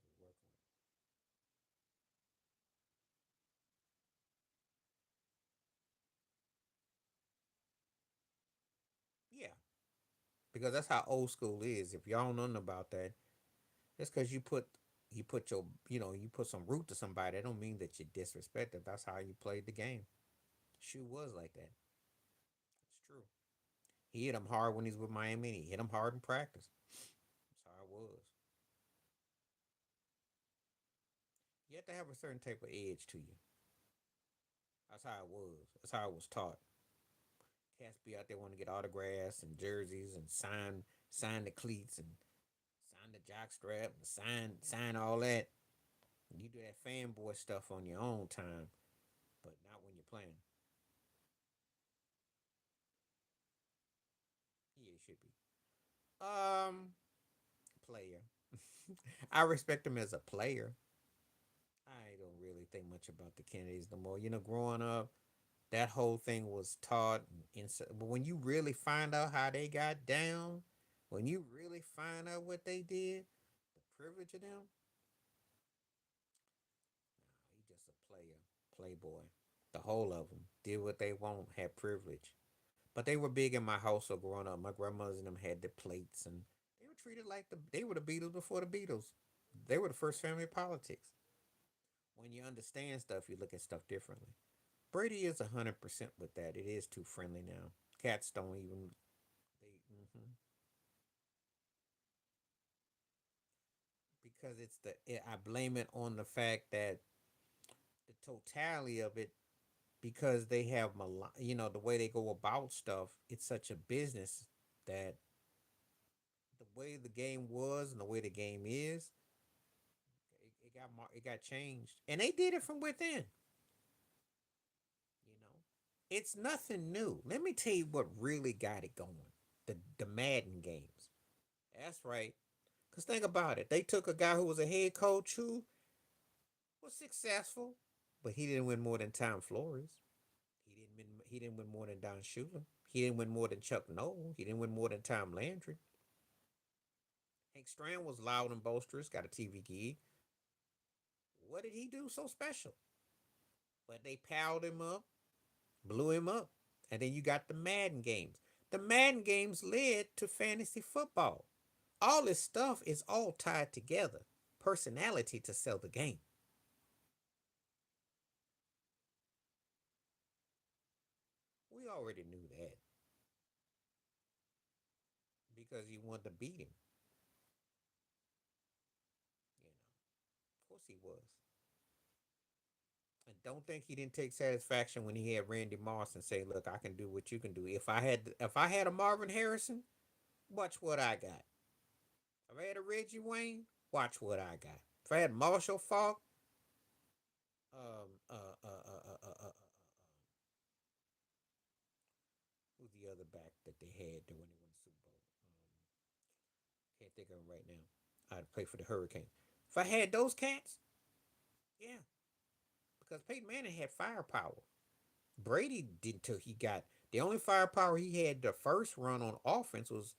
See what we're working with. Yeah, because that's how old school is. If y'all don't know nothing about that, just because you put some root to somebody, that don't mean that you disrespect them. That's how you played the game. Shoe was like that. It's true. He hit him hard when he's with Miami, and he hit him hard in practice. That's how it was. You have to have a certain type of edge to you. That's how it was. That's how it was taught. Cats be out there wanting to get autographs and jerseys and sign the cleats and sign the jock strap and sign all that. You do that fanboy stuff on your own time, but not when you're playing. Yeah, it should be. Player. I respect him as a player. I don't really think much about the Kennedys no more. Growing up, that whole thing was taught. But when you really find out how they got down, when you really find out what they did, the privilege of them, nah, he just a player, playboy. The whole of them did what they want, had privilege. But they were big in my household growing up. My grandmothers and them had the plates, and they were treated like they were the Beatles before the Beatles. They were the first family of politics. When you understand stuff, you look at stuff differently. Brady is 100% with that. It is too friendly now. Cats don't even. Because I blame it on the fact that the totality of it, because they have the way they go about stuff. It's such a business that the way the game was and the way the game is, it got changed, and they did it from within. You know, it's nothing new. Let me tell you what really got it going: the Madden games. That's right. Cause think about it. They took a guy who was a head coach who was successful, but he didn't win more than Tom Flores. He didn't win more than Don Shula. He didn't win more than Chuck Noll. He didn't win more than Tom Landry. Hank Strand was loud and boisterous, got a TV gig. What did he do so special? But they piled him up, blew him up. And then you got the Madden games. The Madden games led to fantasy football. All this stuff is all tied together. Personality to sell the game. We already knew that. because you wanted to beat him. You know, of course he was. And don't think he didn't take satisfaction when he had Randy Moss and say, "Look, I can do what you can do. If I had a Marvin Harrison, watch what I got. If I had a Reggie Wayne, watch what I got. If I had Marshall Falk, um, uh, uh, uh, uh, uh, uh, uh, who's the other back that they had when they won the Super Bowl? Can't think of him right now. I'd play for the Hurricane. If I had those cats, yeah, because Peyton Manning had firepower. Brady didn't till he got the only firepower he had the first run on offense was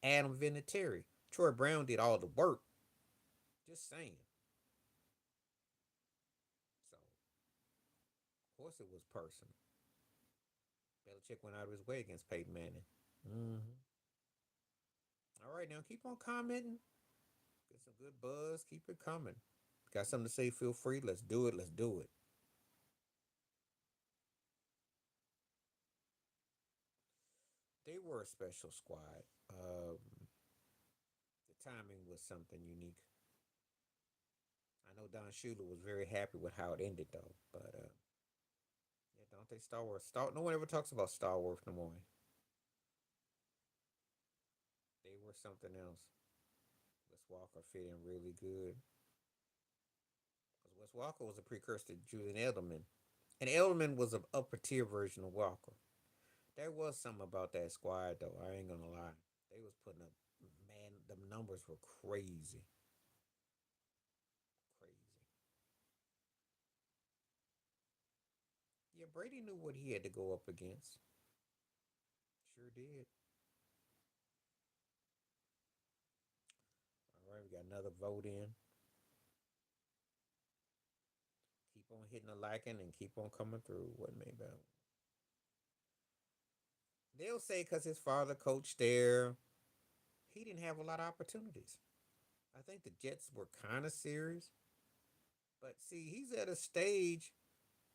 Adam Vinatieri. Troy Brown did all the work. Just saying. So of course it was personal. Belichick went out of his way against Peyton Manning. Mm-hmm. All right, now keep on commenting. Get some good buzz. Keep it coming. Got something to say? Feel free. Let's do it. Let's do it. They were a special squad. The timing was something unique. I know Don Shula was very happy with how it ended, though. But yeah, don't they Star Wars? No one ever talks about Star Wars no more. They were something else. Wes Walker fit in really good because Wes Walker was a precursor to Julian Edelman, and Edelman was an upper tier version of Walker. There was something about that squad, though. I ain't gonna lie. They was putting up, man. The numbers were crazy, crazy. Yeah, Brady knew what he had to go up against. Sure did. All right, we got another vote in. Keep on hitting the liking and keep on coming through. What made about? They'll say because his father coached there, he didn't have a lot of opportunities. I think the Jets were kind of serious, but see, he's at a stage.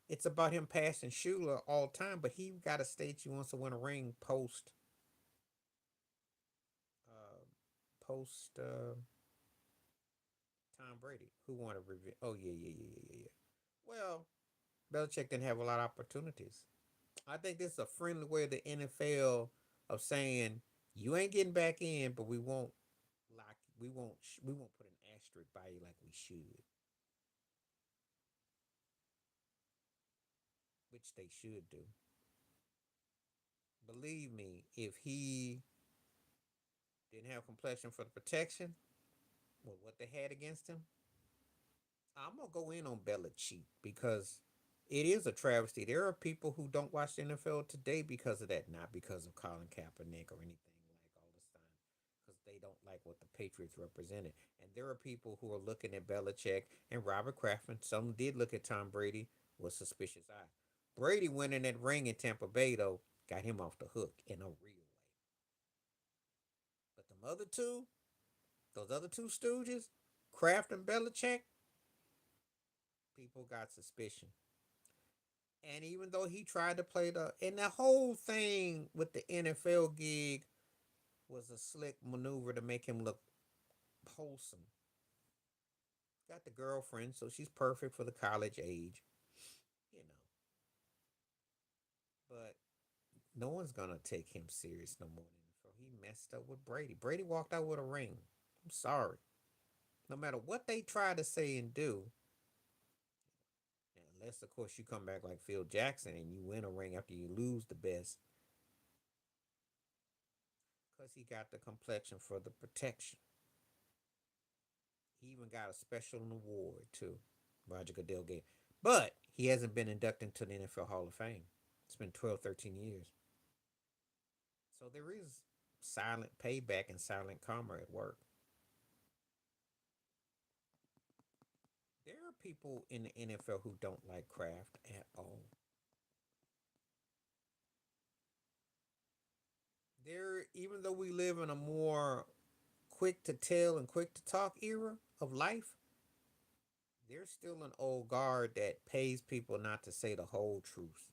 It's about him passing Shula all time, but he got a stage he wants to win a ring uh, post Tom Brady, who won a revenge. Oh yeah. Well, Belichick didn't have a lot of opportunities. I think this is a friendly way of the NFL of saying you ain't getting back in, but lock we won't put an asterisk by you like we should, which they should do. Believe me, if he didn't have complexion for the protection with what they had against him, I'm gonna go in on Belichick because it is a travesty. There are people who don't watch the NFL today because of that, not because of Colin Kaepernick or anything like all this time, because they don't like what the Patriots represented. And there are people who are looking at Belichick and Robert Kraft. Some did look at Tom Brady with suspicious eye. Brady winning that ring in Tampa Bay though got him off the hook in a real way. But those other two stooges, Kraft and Belichick, people got suspicion. And even though he tried to play the whole thing with the NFL gig was a slick maneuver to make him look wholesome. Got the girlfriend, so she's perfect for the college age, you know. But no one's gonna take him serious no more. So he messed up with Brady. Brady walked out with a ring. I'm sorry. No matter what they try to say and do, unless of course you come back like Phil Jackson and you win a ring after you lose the best, because he got the complexion for the protection. He even got a special award too. Roger Goodell gave. But he hasn't been inducted into the NFL Hall of Fame. It's been 12, 13 years. So there is silent payback and silent karma at work. There are people in the NFL who don't like Kraft at all. Even though we live in a more quick to tell and quick to talk era of life, there's still an old guard that pays people not to say the whole truth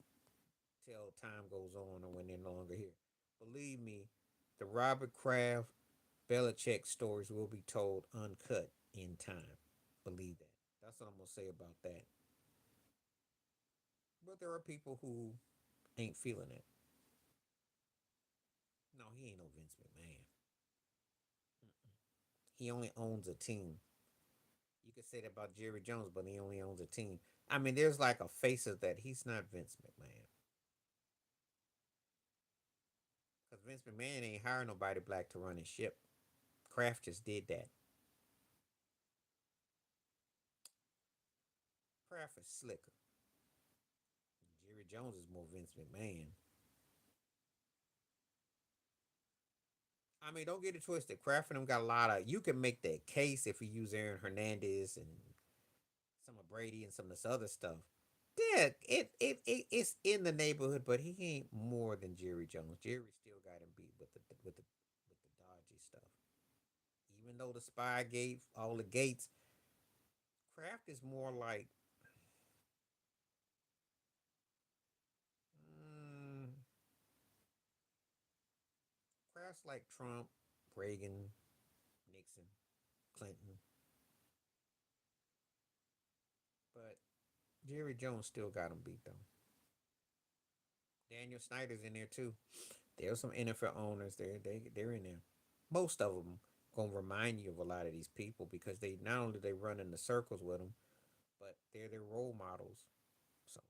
till time goes on or when they're no longer here. Believe me, the Robert Kraft, Belichick stories will be told uncut in time. Believe that. That's what I'm gonna say about that. But there are people who ain't feeling it. No, he ain't no Vince McMahon. He only owns a team. You could say that about Jerry Jones, but he only owns a team. I mean, there's like a face of that. He's not Vince McMahon. Because Vince McMahon ain't hiring nobody black to run his ship. Kraft just did that. Kraft is slicker. Jerry Jones is more Vince McMahon. I mean, don't get it twisted. Kraft and them got a lot of. You can make that case if you use Aaron Hernandez and some of Brady and some of this other stuff. Yeah, it's in the neighborhood, but he ain't more than Jerry Jones. Jerry still got him beat with the dodgy stuff. Even though the spy gave all the gates, Kraft is more like mm, Kraft's like Trump, Reagan, Nixon, Clinton, but Jerry Jones still got him beat though. Daniel Snyder's in there too. There's some NFL owners there. They're in there. Most of them gonna remind you of a lot of these people because they not only they run in the circles with them, but they're their role models. So,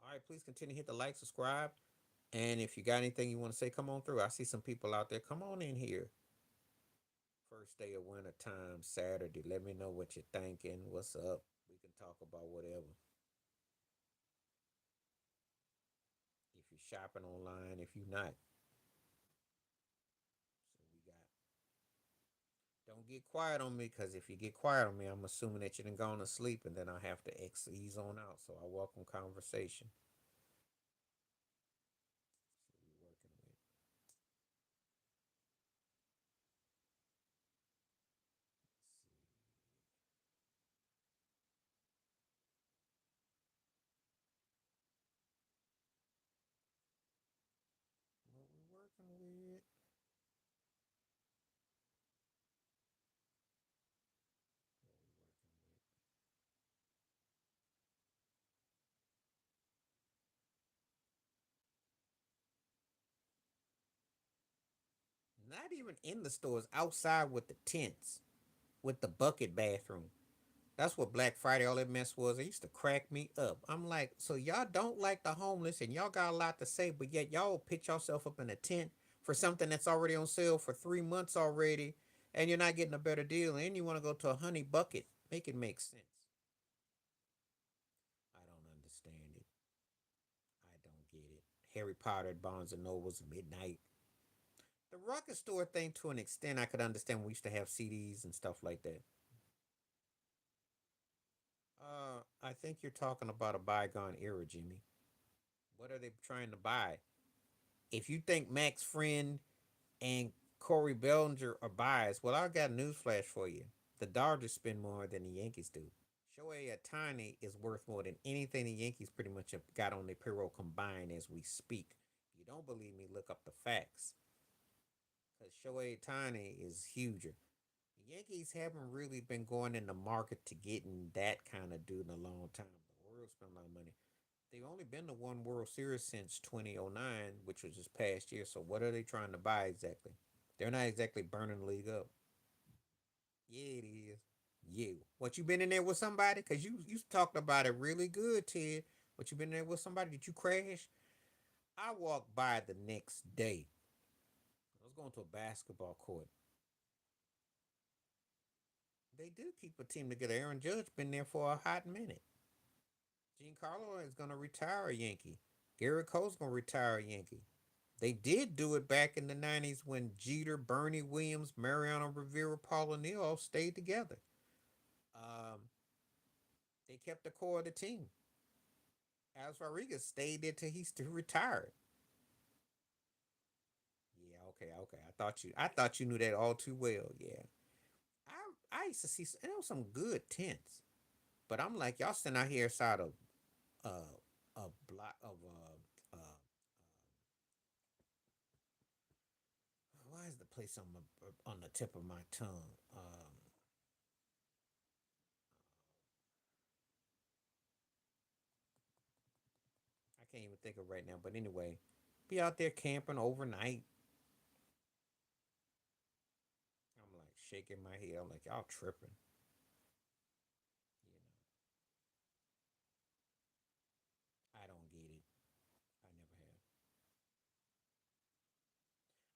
all right, please continue to hit the like, subscribe, and if you got anything you want to say, come on through. I see some people out there. Come on in here. First day of winter time, Saturday. Let me know what you're thinking. What's up? We can talk about whatever. If you're shopping online, if you're not. So we got. Don't get quiet on me, because if you get quiet on me, I'm assuming that you done gone to sleep, and then I have to ease on out. So I welcome conversation. So we working with. What we working with? What we working with? Not even in the stores, outside with the tents, with the bucket bathroom. That's what Black Friday, all that mess was. It used to crack me up. I'm like, so y'all don't like the homeless and y'all got a lot to say, but yet y'all pitch yourself up in a tent for something that's already on sale for 3 months already, and you're not getting a better deal, and you want to go to a honey bucket. Make it make sense. I don't understand it. I don't get it. Harry Potter at Barnes and Nobles midnight. The Rucker store thing, to an extent, I could understand. We used to have CDs and stuff like that. I think you're talking about a bygone era, Jimmy. What are they trying to buy? If you think Max Friend and Corey Bellinger are biased, well, I got a news flash for you. The Dodgers spend more than the Yankees do. Shohei Ohtani is worth more than anything the Yankees pretty much have got on their payroll combined as we speak. If you don't believe me, look up the facts. Because Shohei Ohtani is huger. The Yankees haven't really been going in the market to getting that kind of dude in a long time. The Orioles spend a lot of money. They've only been to one World Series since 2009, which was this past year. So what are they trying to buy exactly? They're not exactly burning the league up. Yeah, it is. You. What, you been in there with somebody? Cause you talked about it really good, Ted. What, you been there with somebody? Did you crash? I walked by the next day. I was going to a basketball court. They do keep a team together. Aaron Judge been there for a hot minute. Giancarlo is gonna retire a Yankee. Garrett Cole's gonna retire a Yankee. They did do it back in the 90s when Jeter, Bernie Williams, Mariano Rivera, Paul O'Neill all stayed together. Um, they kept the core of the team. Alex Rodriguez stayed there till he still retired. Yeah, okay. I thought you knew that all too well. Yeah, I used to see there was some good tents, but I'm like, y'all sitting out here outside of a block of why is the place on the tip of my tongue. I can't even think of right now. But anyway, be out there camping overnight. I'm like shaking my head. I'm like, y'all tripping. You know, I don't get it. I never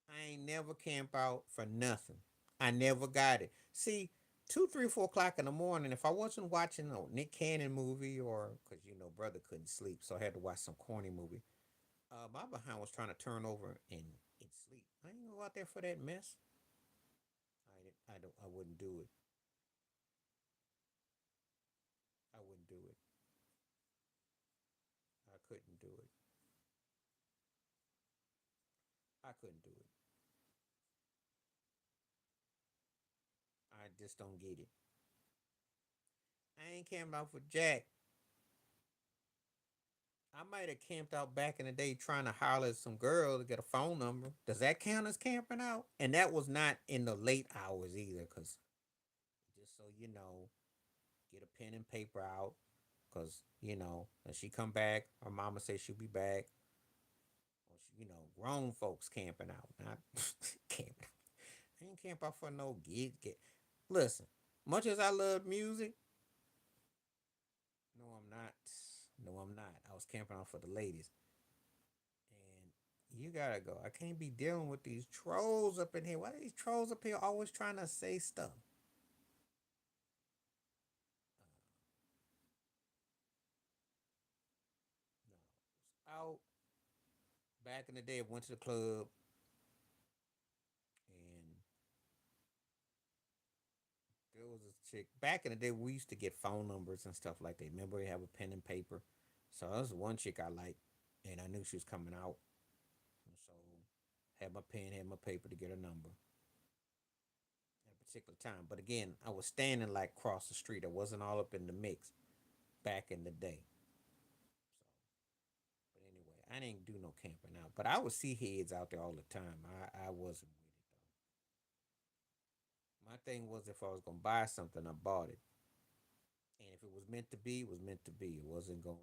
have. I ain't never camp out for nothing. I never got it. See, 2, 3, 4 o'clock in the morning, if I wasn't watching a Nick Cannon movie or because brother couldn't sleep, so I had to watch some corny movie. My behind was trying to turn over and sleep. I ain't go out there for that mess. I wouldn't do it. I wouldn't do it. I couldn't do it. I couldn't do it. I just don't get it. I ain't camped out for Jack. I might have camped out back in the day trying to holler at some girl to get a phone number. Does that count as camping out? And that was not in the late hours either, because just so you know, get a pen and paper out, because when she come back, her mama say she'll be back. Or grown folks camping out, not camping. I ain't camp out for no get. Listen, much as I love music, no, I'm not. No, I'm not. I was camping out for the ladies. And you gotta go. I can't be dealing with these trolls up in here. Why are these trolls up here always trying to say stuff? No. Out back in the day, I went to the club and there was a chick. Back in the day, we used to get phone numbers and stuff like that. Remember, we have a pen and paper. So there was one chick I liked, and I knew she was coming out. And so had my pen, had my paper to get her number at a particular time. But again, I was standing like across the street. I wasn't all up in the mix back in the day. So, but anyway, I didn't do no camping out. But I would see heads out there all the time. I wasn't with it though. My thing was if I was gonna buy something, I bought it. And if it was meant to be, it was meant to be. It wasn't gonna.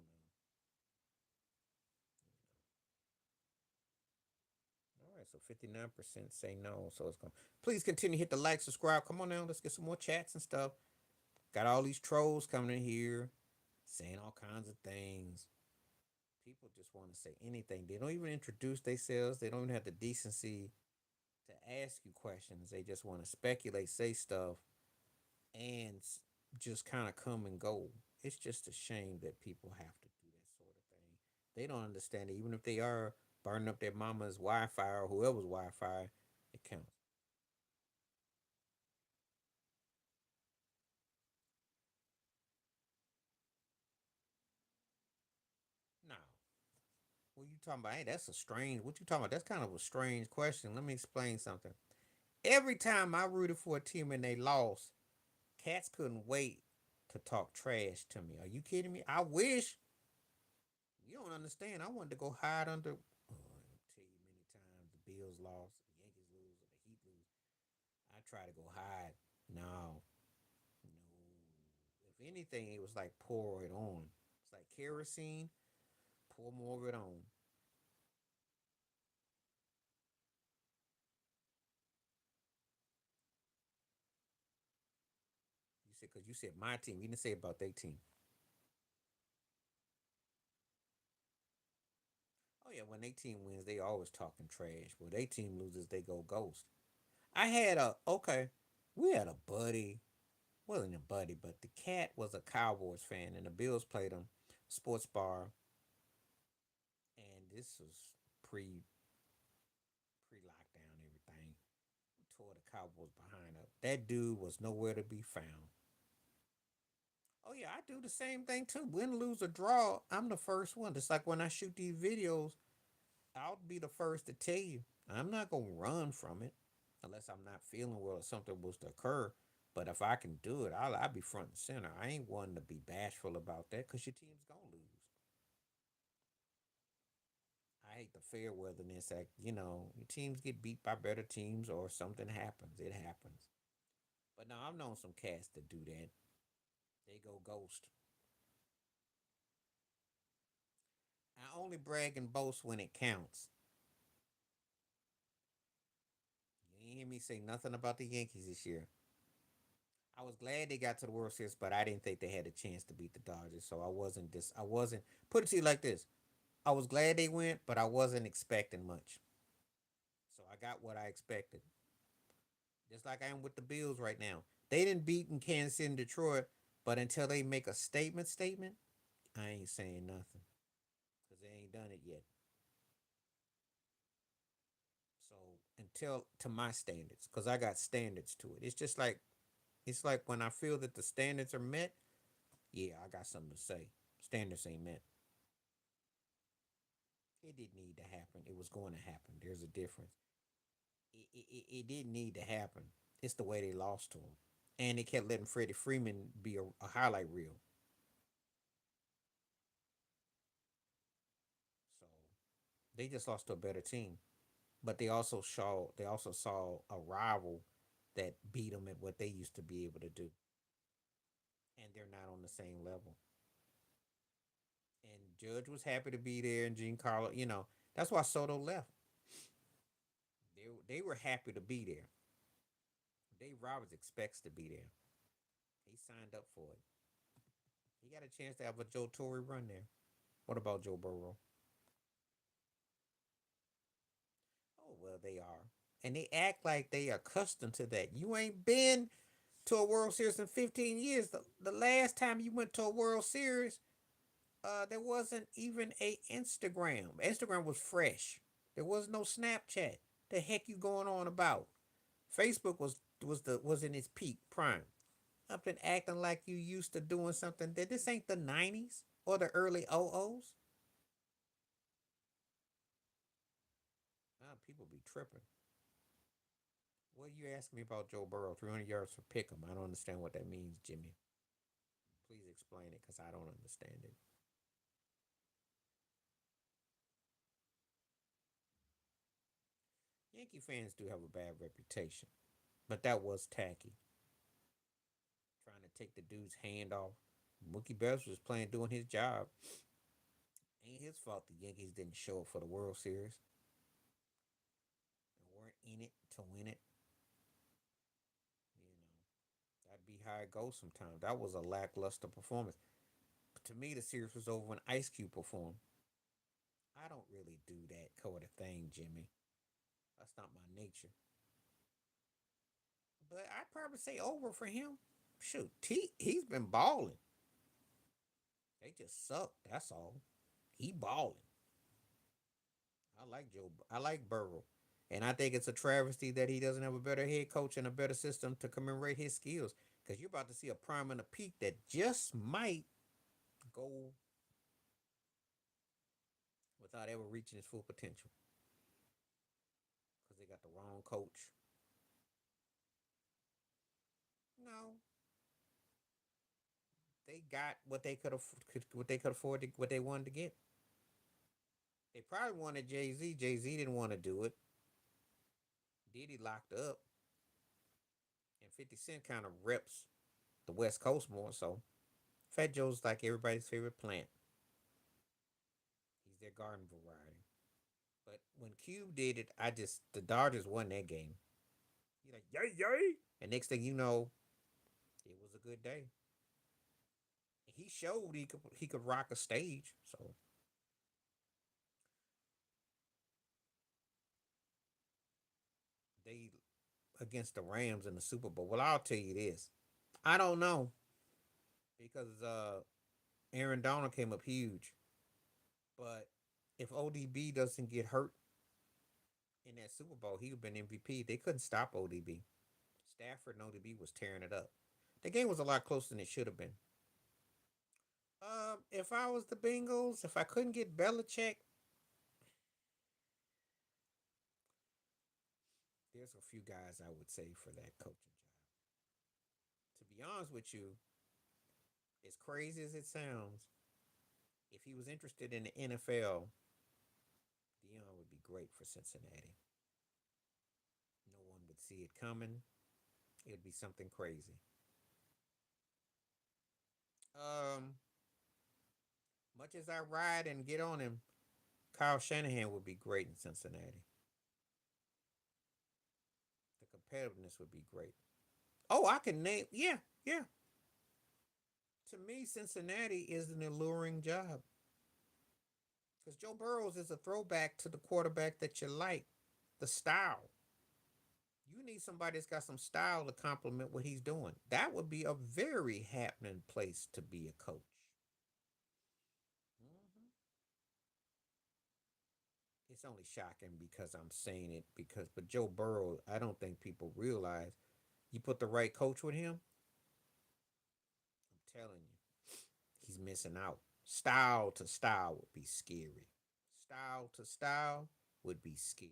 All right, so 59% say no. So it's going to. Please continue to hit the like, subscribe. Come on now, let's get some more chats and stuff. Got all these trolls coming in here saying all kinds of things. People just want to say anything. They don't even introduce themselves. They don't even have the decency to ask you questions. They just want to speculate, say stuff, and just kind of come and go. It's just a shame that people have to do that sort of thing. They don't understand it. Even if they are burning up their mama's Wi Fi or whoever's Wi Fi, it counts. No. What you talking about? Hey, that's a strange. What you talking about? That's kind of a strange question. Let me explain something. Every time I rooted for a team and they lost, cats couldn't wait to talk trash to me. Are you kidding me? I wish. You don't understand. I wanted to go hide under. Oh, I tell you many times the Bills lost, the Yankees lose, or the Heat lose. I try to go hide. No, no. If anything, it was like pour it on. It's like kerosene. Pour more of it on. You said because you said my team. You didn't say about their team. Oh yeah, when they team wins, they always talking trash. When they team loses, they go ghost. I had a okay. We had a buddy. Wasn't a buddy, but the cat was a Cowboys fan, and the Bills played them sports bar, and this was pre lockdown everything. We tore the Cowboys behind up. That dude was nowhere to be found. Oh yeah, I do the same thing too. Win, lose, or draw, I'm the first one. Just like when I shoot these videos, I'll be the first to tell you. I'm not gonna run from it unless I'm not feeling well or something was to occur. But if I can do it, I'll be front and center. I ain't one to be bashful about that because your team's gonna lose. I hate the fair weatherness act. Your teams get beat by better teams or something happens. It happens. But now I've known some cats that do that. They go ghost. I only brag and boast when it counts. You ain't hear me say nothing about the Yankees this year. I was glad they got to the World Series, but I didn't think they had a chance to beat the Dodgers. So I wasn't put it to you like this. I was glad they went, but I wasn't expecting much. So I got what I expected. Just like I am with the Bills right now. They didn't beat in Kansas City and Detroit, but until they make a statement, I ain't saying nothing. Because they ain't done it yet. So until to my standards, because I got standards to it. It's like when I feel that the standards are met, yeah, I got something to say. Standards ain't met. It didn't need to happen. It was going to happen. There's a difference. It didn't need to happen. It's the way they lost to him. And they kept letting Freddie Freeman be a highlight reel. So they just lost to a better team. But they also saw a rival that beat them at what they used to be able to do. And they're not on the same level. And Judge was happy to be there and Giancarlo, that's why Soto left. They were happy to be there. Dave Roberts expects to be there. He signed up for it. He got a chance to have a Joe Torre run there. What about Joe Burrow? Oh well, they are, and they act like they are accustomed to that. You ain't been to a World Series in 15 years. The last time you went to a World Series, there wasn't even a Instagram. Instagram was fresh. There was no Snapchat. The heck you going on about? Facebook was in its peak prime. Up and acting like you used to doing something that this ain't the 90s or the early OOs. People be tripping. What you asking me about Joe Burrow? 300 yards for Pick'em. I don't understand what that means, Jimmy. Please explain it because I don't understand it. Yankee fans do have a bad reputation, but that was tacky. Trying to take the dude's hand off. Mookie Betts was playing, doing his job. Ain't his fault the Yankees didn't show up for the World Series and weren't in it to win it. You know, that'd be how it goes sometimes. That was a lackluster performance. But to me, the series was over when Ice Cube performed. I don't really do that kind of thing, Jimmy. That's not my nature. But I'd probably say over for him. Shoot, he's been balling. They just suck. That's all. He balling. I like Joe. I like Burrow, and I think it's a travesty that he doesn't have a better head coach and a better system to commemorate his skills. Because you're about to see a prime and a peak that just might go without ever reaching his full potential. Because they got the wrong coach. No, they got what they could afford, what they wanted to get. They probably wanted Jay Z. Jay Z didn't want to do it. Diddy locked up, and 50 Cent kind of reps the West Coast more. So Fat Joe's like everybody's favorite plant. He's their garden variety. But when Cube did it, the Dodgers won that game. He's like yay yay, and next thing you know, it was a good day. He showed he could rock a stage. So they against the Rams in the Super Bowl. Well, I'll tell you this. I don't know because Aaron Donald came up huge. But if ODB doesn't get hurt in that Super Bowl, he would have been MVP. They couldn't stop ODB. Stafford and ODB was tearing it up. The game was a lot closer than it should have been. If I was the Bengals, if I couldn't get Belichick, there's a few guys I would say for that coaching job. To be honest with you, as crazy as it sounds, if he was interested in the NFL, Dion would be great for Cincinnati. No one would see it coming. It would be something crazy. Um, much as I ride and get on him, Kyle Shanahan would be great in Cincinnati. The competitiveness would be great. Oh, I can name. Yeah, yeah. To me, Cincinnati is an alluring job because Joe Burrows is a throwback to the quarterback that you like, the style. You need somebody that's got some style to complement what he's doing. That would be a very happening place to be a coach. Mhm. It's only shocking because I'm saying it but Joe Burrow, I don't think people realize you put the right coach with him. I'm telling you, he's missing out. Style to style would be scary. Style to style would be scary.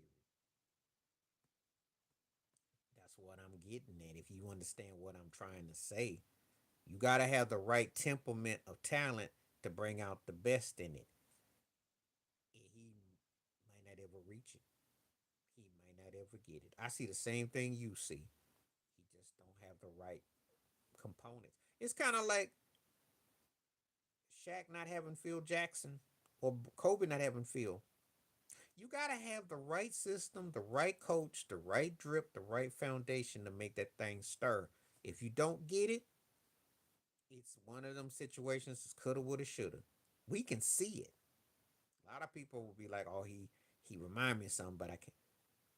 That's what I'm getting at. If you understand what I'm trying to say, you got to have the right temperament of talent to bring out the best in it. He might not ever reach it. He might not ever get it. I see the same thing you see. He just don't have the right components. It's kind of like Shaq not having Phil Jackson or Kobe not having Phil. You got to have the right system, the right coach, the right drip, the right foundation to make that thing stir. If you don't get it, it's one of them situations that's coulda, woulda, shoulda. We can see it. A lot of people will be like, "Oh, he remind me of something," but I can't.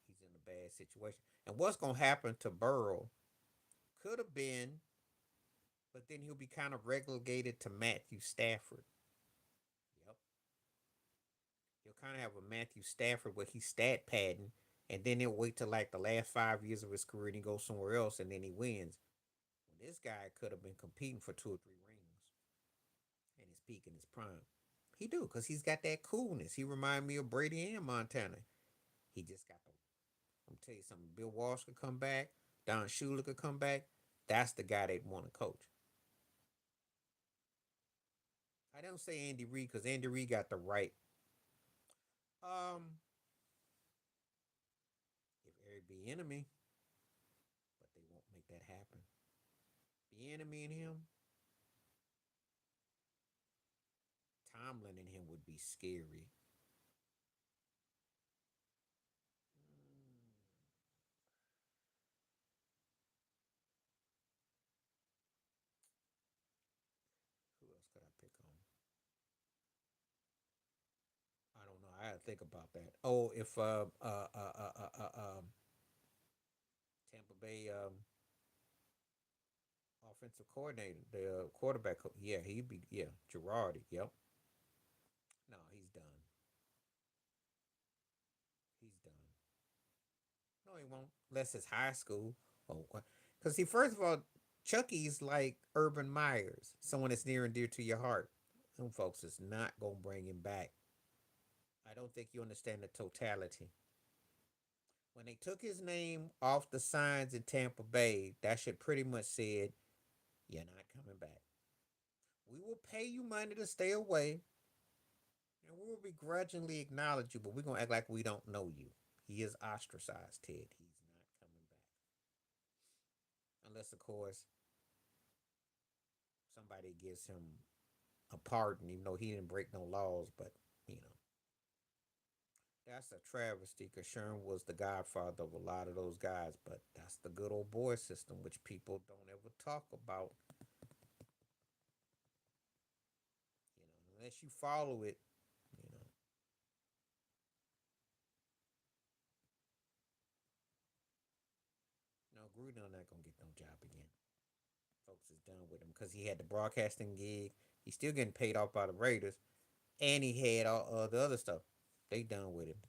He's in a bad situation. And what's gonna happen to Burrow could have been, but then he'll be kind of relegated to Matthew Stafford. Yep, he'll kind of have a Matthew Stafford where he's stat padding, and then he'll wait till like the last 5 years of his career and he goes somewhere else, and then he wins. When this guy could have been competing for 2 or 3 rings in his peak in his prime. He do because he's got that coolness. He remind me of Brady and Montana. He just got the. I'm tell you something. Bill Walsh could come back. Don Shula could come back. That's the guy they'd want to coach. I don't say Andy Reid because Andy Reid got the right. Um, if Eric be enemy, but they won't make that happen. The enemy and him, Tomlin and him would be scary. Mm, who else could I pick on? I don't know. I gotta think about that. Oh, if Tampa Bay offensive coordinator, the quarterback, yeah, he'd be Girardi. Yep. No, he's done. He's done. No, he won't. Unless it's high school. Oh, because see, first of all, Chucky's like Urban Myers, someone that's near and dear to your heart. Them folks is not gonna bring him back. I don't think you understand the totality. When they took his name off the signs in Tampa Bay, that should pretty much said, "You're not coming back. We will pay you money to stay away, and we will begrudgingly acknowledge you, but we're gonna act like we don't know you." He is ostracized, Ted. He's not coming back. Unless, of course, somebody gives him a pardon, even though he didn't break no laws. But you know, that's a travesty because Sherm was the godfather of a lot of those guys. But that's the good old boy system, which people don't ever talk about. Unless you follow it, you know. No, Gruden not gonna get no job again. Folks is done with him because he had the broadcasting gig. He's still getting paid off by the Raiders, and he had all the other stuff. They done with him.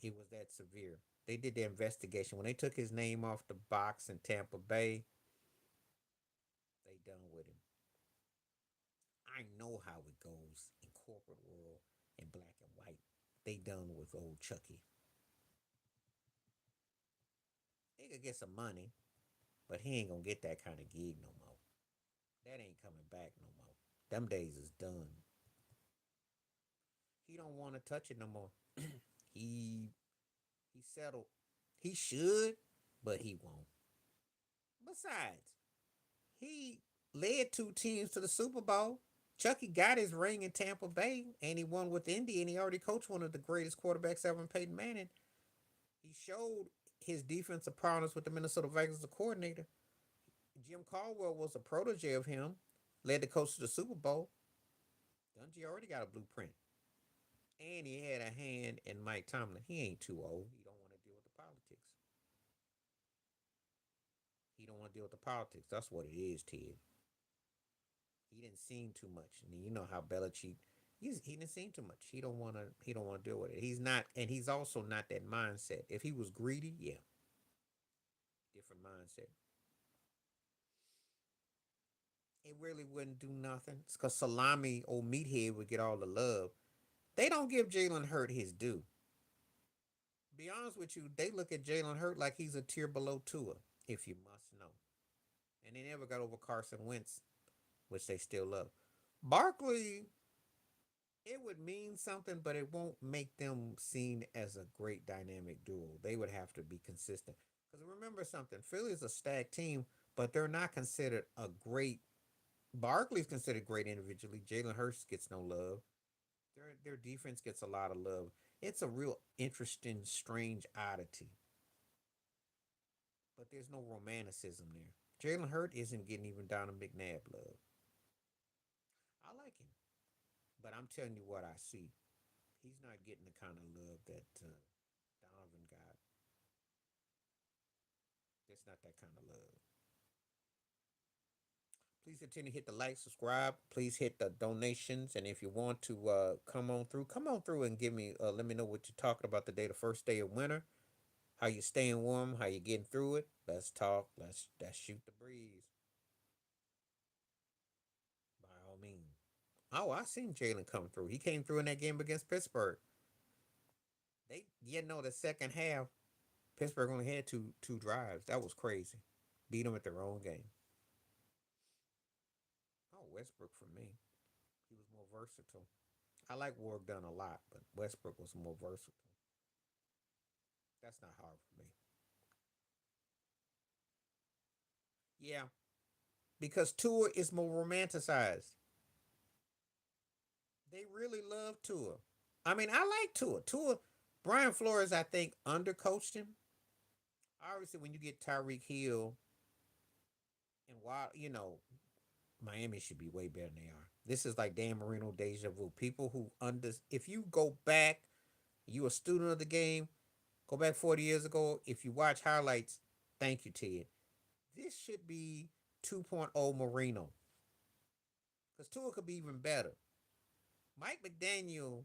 He was that severe. They did the investigation when they took his name off the box in Tampa Bay. They done with him. I know how it goes in corporate world in black and white. They done with old Chucky. He could get some money, but he ain't gonna get that kind of gig no more. That ain't coming back no more. Them days is done. He don't want to touch it no more. He he settled. He should, but he won't. Besides, he led two teams to the Super Bowl. Chucky got his ring in Tampa Bay, and he won with Indy, and he already coached one of the greatest quarterbacks ever, in Peyton Manning. He showed his defensive prowess with the Minnesota Vikings as a coordinator. Jim Caldwell was a protege of him, led the coach to the Super Bowl. Dungy already got a blueprint. And he had a hand in Mike Tomlin. He ain't too old. He don't want to deal with the politics. He don't want to deal with the politics. That's what it is, Ted. He didn't seem too much. And you know how Belichick he didn't seem too much. He don't want to deal with it. He's not, and he's also not that mindset. If he was greedy, yeah, different mindset. It really wouldn't do nothing. It's because Salami old meathead would get all the love. They don't give Jalen Hurt his due. Be honest with you, they look at Jalen Hurt like he's a tier below Tua, if you must know. And they never got over Carson Wentz, which they still love. Barkley, it would mean something, but it won't make them seen as a great dynamic duo. They would have to be consistent. Because remember something, Philly is a stacked team, but they're not considered a great. Barkley's considered great individually. Jalen Hurts gets no love. Their defense gets a lot of love. It's a real interesting, strange oddity. But there's no romanticism there. Jalen Hurt isn't getting even Donovan McNabb love. I like him, but I'm telling you what I see. He's not getting the kind of love that Donovan got. It's not that kind of love. Please continue to hit the like, subscribe. Please hit the donations, and if you want to come on through and give me let me know what you're talking about today, the first day of winter. How you staying warm? How you getting through it? Let's talk. Let's shoot the breeze by all means. Oh, I seen Jalen come through. He came through in that game against Pittsburgh. The second half, Pittsburgh only had two drives. That was crazy. Beat them at their own game. Oh, Westbrook for me. He was more versatile. I like Warrick Dunn a lot, but Westbrook was more versatile. That's not hard for me. Yeah, because Tua is more romanticized. They really love Tua. I mean, I like Tua. Brian Flores, I think, undercoached him. Obviously, when you get Tyreek Hill and while Miami should be way better than they are. This is like Dan Marino deja vu. People who if you go back, you a student of the game, go back 40 years ago. If you watch highlights, thank you, Ted. This should be 2.0 Marino. Because Tua could be even better. Mike McDaniel,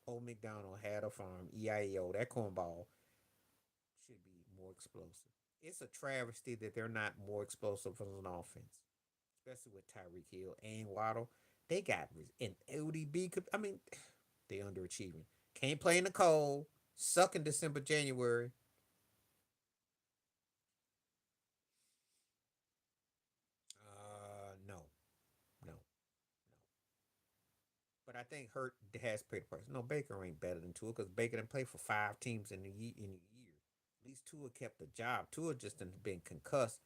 old McDonald, had a farm, EIO, that cornball should be more explosive. It's a travesty that they're not more explosive as an offense, especially with Tyreek Hill and Waddle. They got and ODB could. I mean, they underachieving. Can't play in the cold. Suck in December, January. No, no, no. But I think Hurt has paid the price. No, Baker ain't better than Tua because Baker didn't play for 5 teams in a year. At least Tua kept the job. Tua just done been concussed.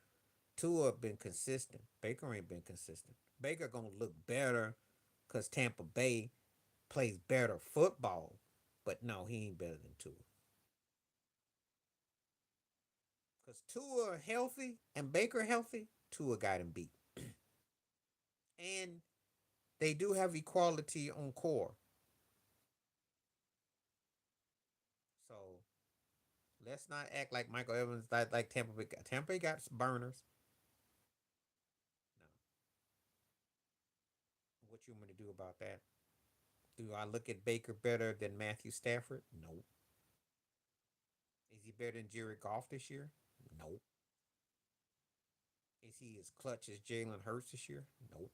Tua been consistent. Baker ain't been consistent. Baker gonna look better because Tampa Bay plays better football. But no, he ain't better than Tua. Because Tua healthy and Baker healthy, Tua got him beat. And they do have equality on core. So let's not act like Michael Evans like Tampa Bay. Tampa Bay got burners. No. What you want me to do about that? Do I look at Baker better than Matthew Stafford? No. Is he better than Jared Goff this year? No. Is he as clutch as Jalen Hurts this year? Nope.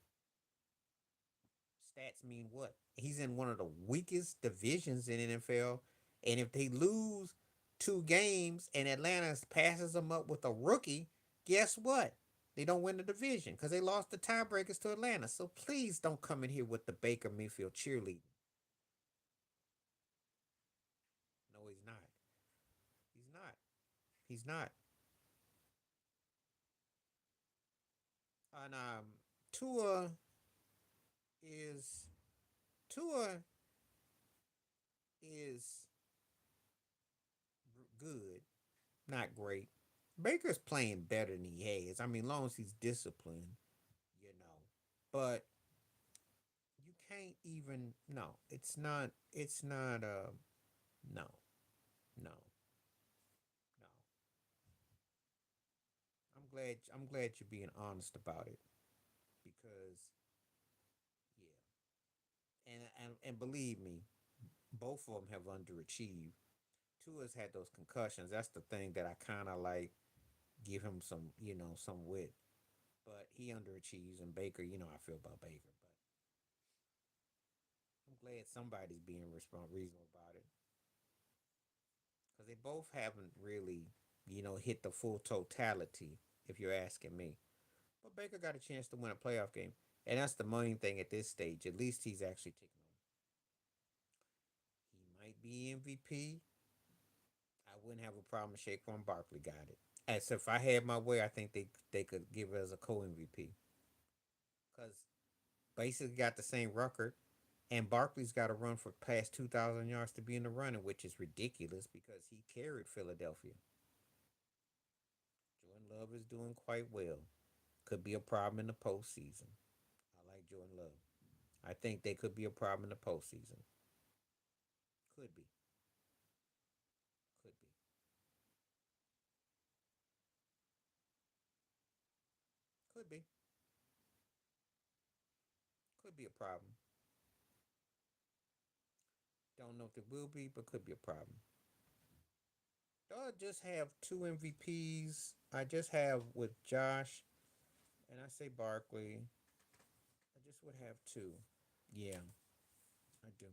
Stats mean what? He's in one of the weakest divisions in NFL. And if they lose 2 games and Atlanta passes them up with a rookie, guess what? They don't win the division because they lost the tiebreakers to Atlanta. So please don't come in here with the Baker Mayfield cheerleading. He's not. And Tua is Tua is good, not great. Baker's playing better than he has. I mean, as long as he's disciplined, you know. But you can't even. No, it's not. It's not. No, no, no. I'm glad. I'm glad you're being honest about it because yeah. And believe me, both of them have underachieved. Tua's had those concussions. That's the thing that I kind of like give him some, some wit. But he underachieves, and Baker, I feel about Baker. But I'm glad somebody's being reasonable about it because they both haven't really, hit the full totality. If you're asking me, but Baker got a chance to win a playoff game, and that's the main thing at this stage. At least he's actually taking on. He might be MVP. I wouldn't have a problem if Saquon Barkley got it. As if I had my way, I think they could give it as a co MVP because basically got the same record. And Barkley's got to run for past 2,000 yards to be in the running, which is ridiculous because he carried Philadelphia. Jordan Love is doing quite well. Could be a problem in the postseason. I like Jordan Love. I think they could be a problem in the postseason. Could be. Could be. Could be. Could be a problem. Don't know if it will be, but could be a problem. I just have two MVPs. I just have with Josh, and I say Barkley. I just would have two. Yeah, I do.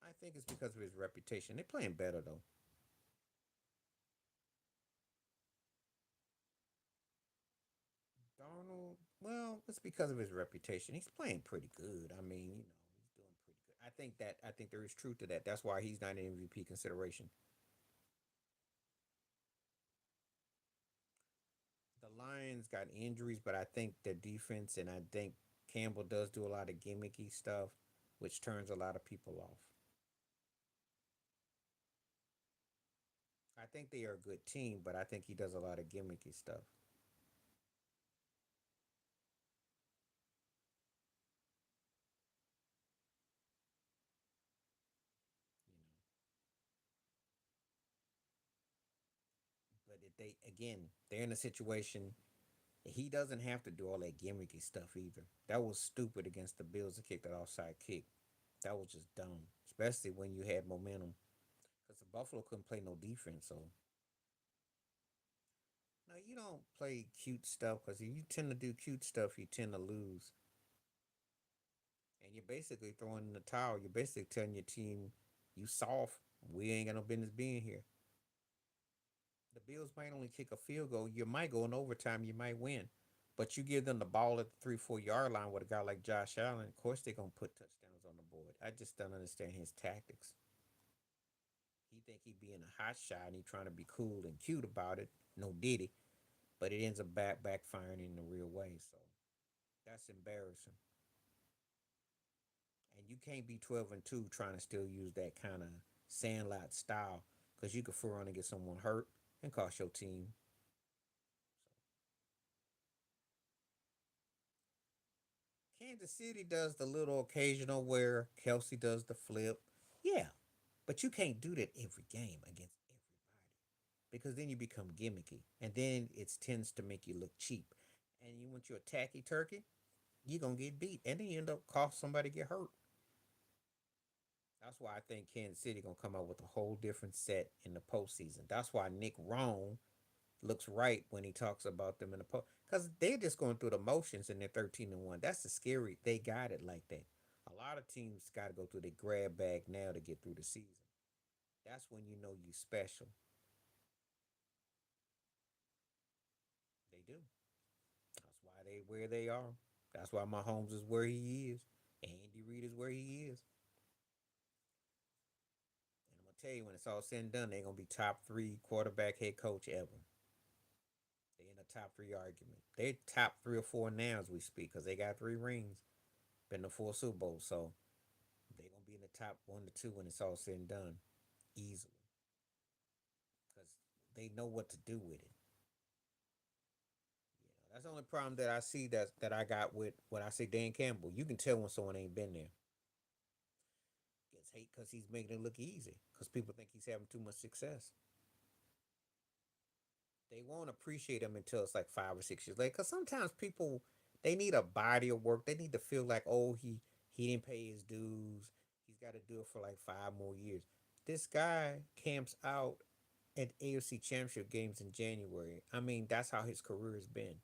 I think it's because of his reputation. They're playing better though. Donald, well, it's because of his reputation. He's playing pretty good. I mean, he's doing pretty good. I think there is truth to that. That's why he's not an MVP consideration. The Lions got injuries, but I think their defense and I think Campbell does do a lot of gimmicky stuff, which turns a lot of people off. I think they are a good team, but I think he does a lot of gimmicky stuff. You know, but if they again, they're in a situation he doesn't have to do all that gimmicky stuff either. That was stupid against the Bills to kick that offside kick. That was just dumb, especially when you had momentum. Because the Buffalo couldn't play no defense. So, no, you don't play cute stuff because if you tend to do cute stuff, you tend to lose. And you're basically throwing in the towel. You're basically telling your team, you soft. We ain't got no business being here. The Bills might only kick a field goal. You might go in overtime. You might win. But you give them the ball at the 3, 4 yard line with a guy like Josh Allen. Of course, they're gonna put touchdowns on the board. I just don't understand his tactics. He think he being a hot shot and he trying to be cool and cute about it. No diddy, but it ends up backfiring in the real way. So that's embarrassing. And you can't be 12-2 trying to still use that kind of sandlot style because you could fool around and get someone hurt and cost your team. Kansas City does the little occasional where Kelsey does the flip. Yeah, but you can't do that every game against everybody because then you become gimmicky and then it tends to make you look cheap. And you want your tacky turkey, you're going to get beat. And then you end up cost somebody get hurt. That's why I think Kansas City going to come out with a whole different set in the postseason. That's why Nick Rome looks right when he talks about them in the post because they're just going through the motions and they're 13-1. That's the scary. They got it like that. A lot of teams got to go through the grab bag now to get through the season. That's when you know you special. They do. That's why they where they are. That's why Mahomes is where he is. Andy Reid is where he is. And I'm gonna tell you, when it's all said and done, they're gonna be top three quarterback head coach ever. They in the top three argument. They top three or four now as we speak because they got three rings, been to four Super Bowls. So they're gonna be in the top one to two when it's all said and done, easily, because they know what to do with it. That's the only problem that I see that I got with when I say Dan Campbell. You can tell when someone ain't been there. Gets hate because he's making it look easy. Because people think he's having too much success. They won't appreciate him until it's like 5 or 6 years later. Because sometimes people they need a body of work. They need to feel like, oh, he didn't pay his dues. He's got to do it for like 5 more years. This guy camps out at AFC Championship games in January. I mean, that's how his career has been.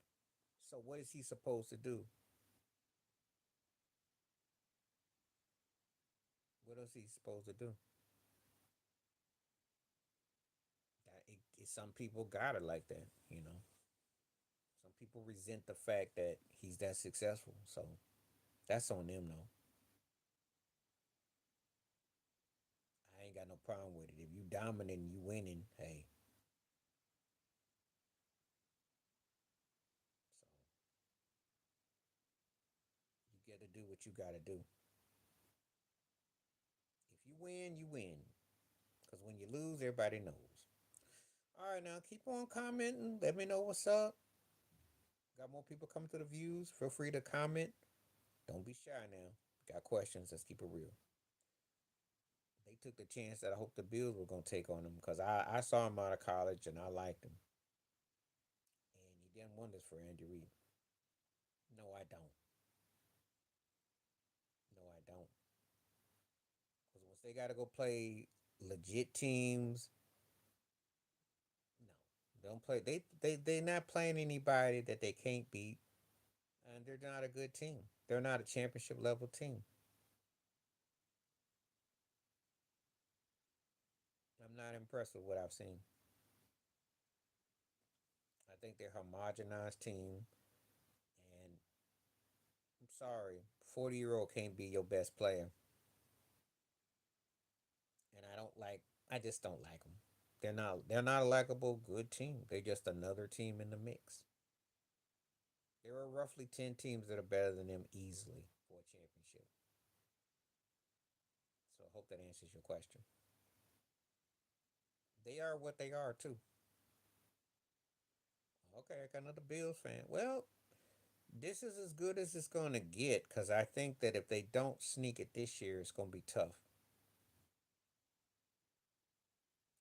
So what is he supposed to do? What else is he supposed to do? Some people got it like that, you know. Some people resent the fact that he's that successful. So that's on them, though. I ain't got no problem with it. If you dominant and you winning, hey. So you got to do what you got to do. If you win, you win. Because when you lose, everybody knows. All right, now keep on commenting. Let me know what's up. Got more people coming to the views. Feel free to comment. Don't be shy now. Got questions? Let's keep it real. They took the chance that I hope the Bills were going to take on him because I saw him out of college and I liked him. And he done wonders for Andy Reid. No, I don't. No, I don't. Because once they got to go play legit teams, no, don't play. They're not playing anybody that they can't beat, and they're not a good team. They're not a championship level team. I'm not impressed with what I've seen. I think they're a homogenized team, and I'm sorry, 40-year-old can't be your best player, and I don't like. I just don't like them. They're not a likable good team. They're just another team in the mix. There are roughly 10 teams that are better than them easily for a championship. So I hope that answers your question. They are what they are too. Okay, I got another Bills fan. Well, this is as good as it's going to get because I think that if they don't sneak it this year, it's going to be tough.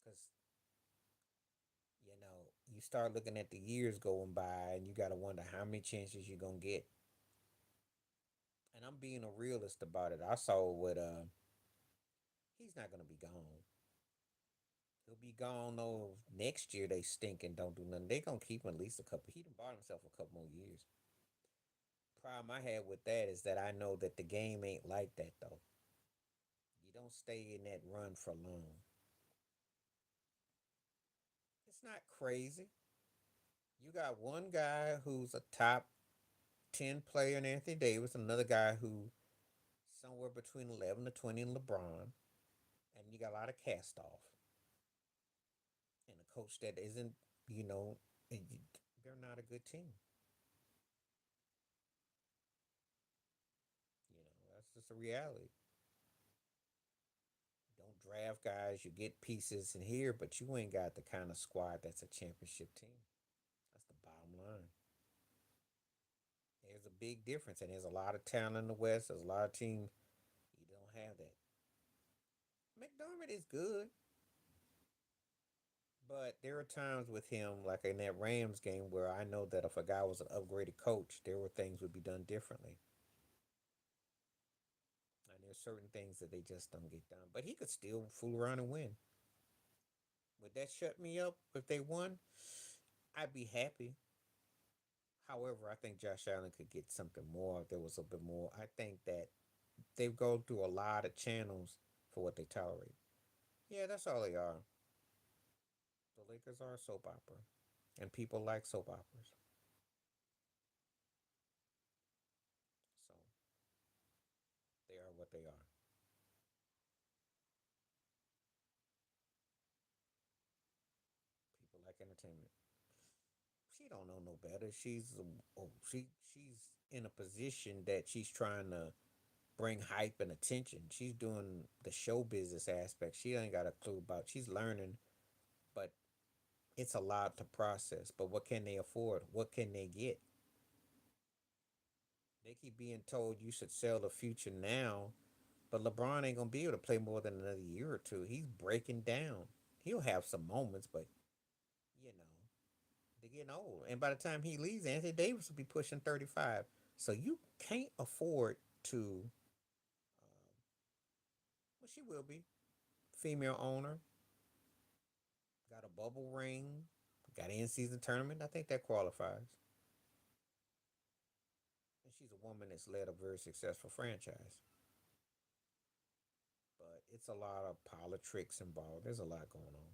Because, you start looking at the years going by and you got to wonder how many chances you're going to get. And I'm being a realist about it. I saw what, he's not going to be gone. He'll be gone though. Next year they stink and don't do nothing. They gonna keep him at least a couple. He done bought himself a couple more years. Problem I had with that is that I know that the game ain't like that though. You don't stay in that run for long. It's not crazy. You got one guy who's a top 10 player in Anthony Davis, another guy who somewhere between 11 to 20 in LeBron, and you got a lot of cast off. And a coach that isn't, you know, they're not a good team. That's just a reality. Don't draft guys, you get pieces in here, but you ain't got the kind of squad that's a championship team. That's the bottom line. There's a big difference, and there's a lot of talent in the West. There's a lot of teams you don't have that. McDermott is good, but there are times with him, like in that Rams game, where I know that if a guy was an upgraded coach, there were things would be done differently. And there's certain things that they just don't get done. But he could still fool around and win. Would that shut me up if they won? I'd be happy. However, I think Josh Allen could get something more if there was a bit more. I think that they go through a lot of channels for what they tolerate. Yeah, that's all they are. The Lakers are a soap opera, and people like soap operas. So what they are. People like entertainment. She don't know no better. She's in a position that she's trying to bring hype and attention. She's doing the show business aspect. She ain't got a clue about. She's learning, but it's a lot to process. But what can they afford? What can they get? They keep being told you should sell the future now, but LeBron ain't gonna be able to play more than another year or two. He's breaking down. He'll have some moments, but you know they're getting old. And by the time he leaves, Anthony Davis will be pushing 35. So you can't afford to. Well, she will be female owner. Got a bubble ring. Got an in-season tournament. I think that qualifies. And she's a woman that's led a very successful franchise. But it's a lot of politics involved. There's a lot going on.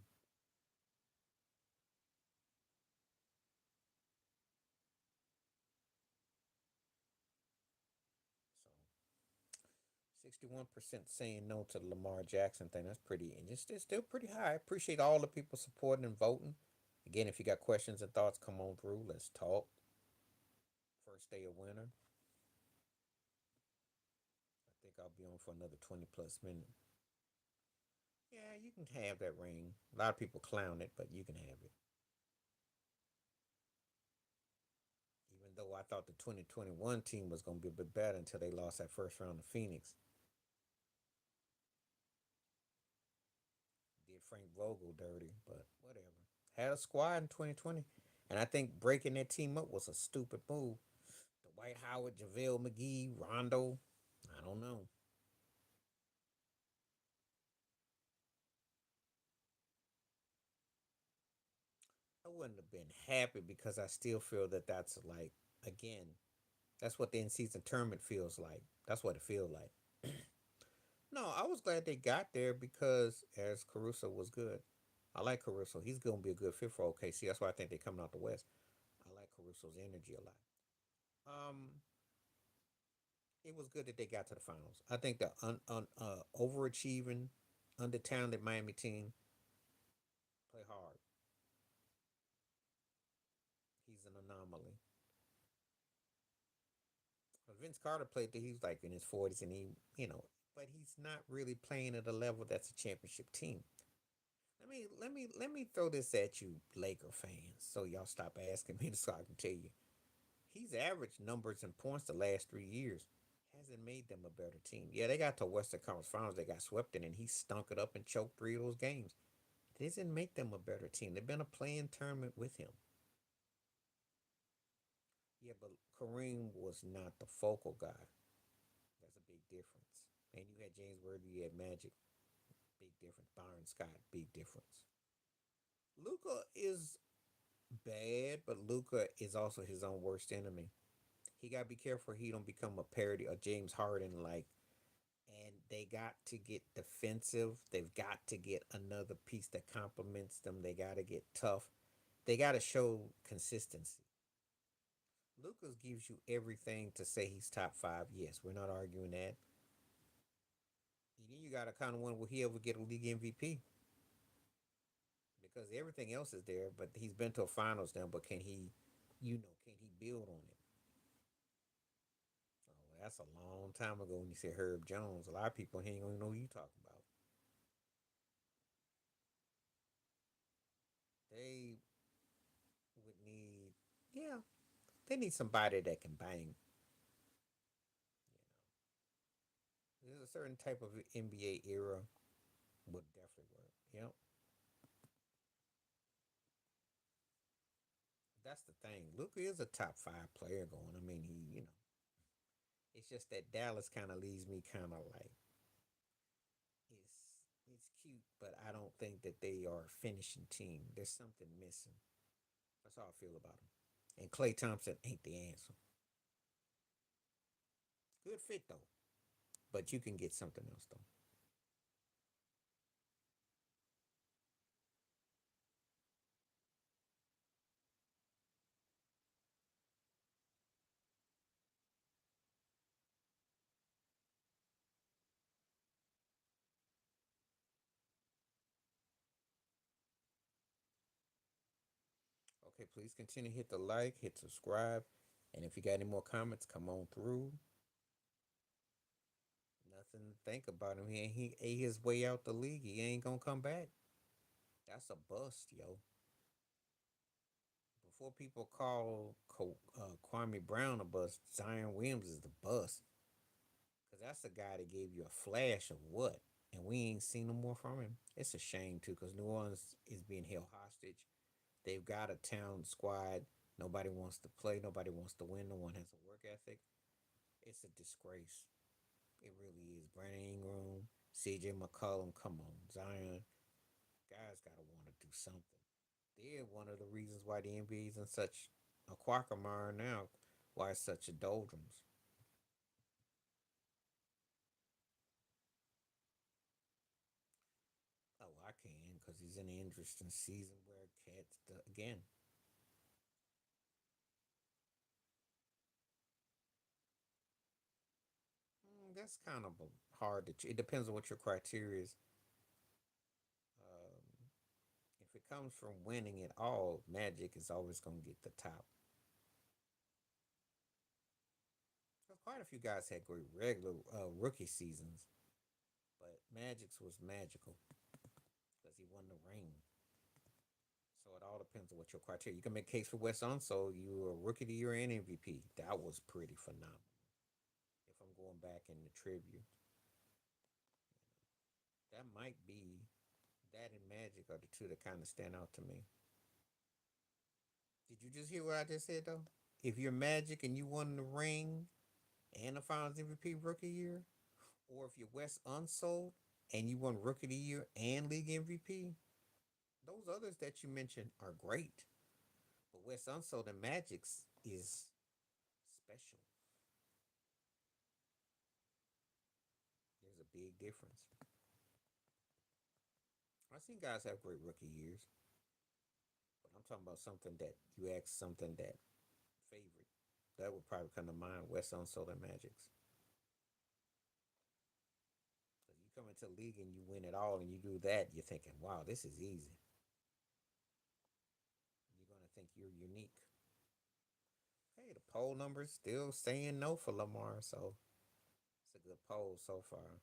61% saying no to the Lamar Jackson thing. That's pretty, and it's still pretty high. I appreciate all the people supporting and voting. Again, if you got questions and thoughts, come on through. Let's talk. First day of winter. I think I'll be on for another 20 plus minutes. Yeah, you can have that ring. A lot of people clown it, but you can have it. Even though I thought the 2021 team was going to be a bit better until they lost that first round to Phoenix. Did Frank Vogel dirty, but whatever. Had a squad in 2020. And I think breaking that team up was a stupid move. The White Howard, JaVale McGee, Rondo. I don't know. I wouldn't have been happy because I still feel that that's like, again, that's what the in season tournament feels like. That's what it feels like. No, I was glad they got there because as Caruso was good. I like Caruso. He's going to be a good fit for OKC. That's why I think they're coming out the West. I like Caruso's energy a lot. It was good that they got to the finals. I think the overachieving, under talented Miami team play hard. He's an anomaly. But Vince Carter played till he was like in his 40s, and but he's not really playing at a level that's a championship team. Let me throw this at you, Laker fans, so y'all stop asking me so I can tell you. He's averaged numbers and points the last 3 years. Hasn't made them a better team. Yeah, they got to Western Conference Finals. They got swept in, and he stunk it up and choked 3 of those games. It doesn't make them a better team. They've been a playing tournament with him. Yeah, but Kareem was not the focal guy. That's a big difference. And you had James Worthy, you had Magic, big difference. Byron Scott, big difference. Luca is bad, but Luca is also his own worst enemy. He gotta be careful he don't become a parody of James Harden like, and they got to get defensive. They've got to get another piece that complements them. They gotta get tough. They gotta show consistency. Lucas gives you everything to say he's top five. Yes, we're not arguing that. And then you got to kind of wonder will he ever get a league MVP? Because everything else is there, but he's been to a finals now. But can he build on it? Oh, that's a long time ago when you said Herb Jones. A lot of people ain't gonna know who you talking about. They would need, yeah, they need somebody that can bang. There's a certain type of NBA era would definitely work. Yep, that's the thing. Luka is a top five player going. I mean, it's just that Dallas kind of leaves me kind of like it's cute, but I don't think that they are a finishing team. There's something missing. That's how I feel about them. And Clay Thompson ain't the answer. Good fit though, but you can get something else though. Okay, please continue to hit the like, hit subscribe, and if you got any more comments, come on through. Nothing to think about him. He ate his way out the league. He ain't gonna come back. That's a bust, yo. Before people call Kwame Brown a bust, Zion Williams is the bust. Because that's the guy that gave you a flash of what? And we ain't seen no more from him. It's a shame, too, because New Orleans is being held hostage. They've got a talent squad. Nobody wants to play. Nobody wants to win. No one has a work ethic. It's a disgrace. It really is. Brandon Ingram, CJ McCollum, come on. Zion, guys got to want to do something. They're one of the reasons why the NBA is in such a quagmire now, why it's such a doldrums. Oh, I can because he's in an interesting season where cats, again, that's kind of hard to. It depends on what your criteria is. Um, if it comes from winning it all, Magic is always going to get the top. Quite a few guys had great regular rookie seasons, but Magic's was magical because he won the ring. So it all depends on what your criteria. You can make a case for Wes Unseld. You were rookie of the year and MVP. That was pretty phenomenal. If I'm going back in the trivia, that might be that and Magic are the two that kind of stand out to me. Did you just hear what I just said though? If you're Magic and you won the ring and the Finals MVP rookie year, or if you're Wes Unsold and you won rookie of the year and league MVP, those others that you mentioned are great. But Wes Unsold and Magic's is special. There's a big difference. I've seen guys have great rookie years, but I'm talking about something that you ask something that favorite. That would probably come to mind. Wes Unsold and Magic's. Because you come into the league and you win it all and you do that, you're thinking, wow, this is easy. You're going to think you're unique. Hey, the poll numbers still saying no for Lamar, so it's a good poll so far.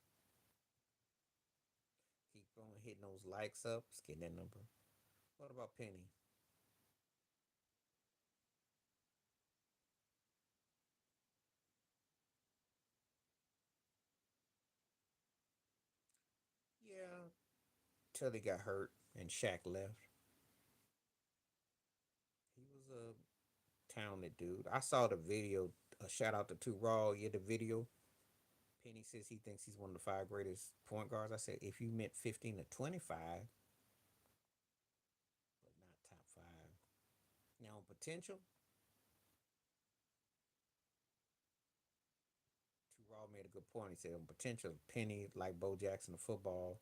Keep on hitting those likes up. It's getting that number. What about Penny? Yeah, till he got hurt and Shaq left. He was a talented dude. I saw the video. A shout out to Two Raw. Yeah, the video. Penny says he thinks he's one of the five greatest point guards. I said, if you meant 15 to 25, but not top five. Now, on potential, Two Raw made a good point. He said, on potential, Penny, like Bo Jackson of football,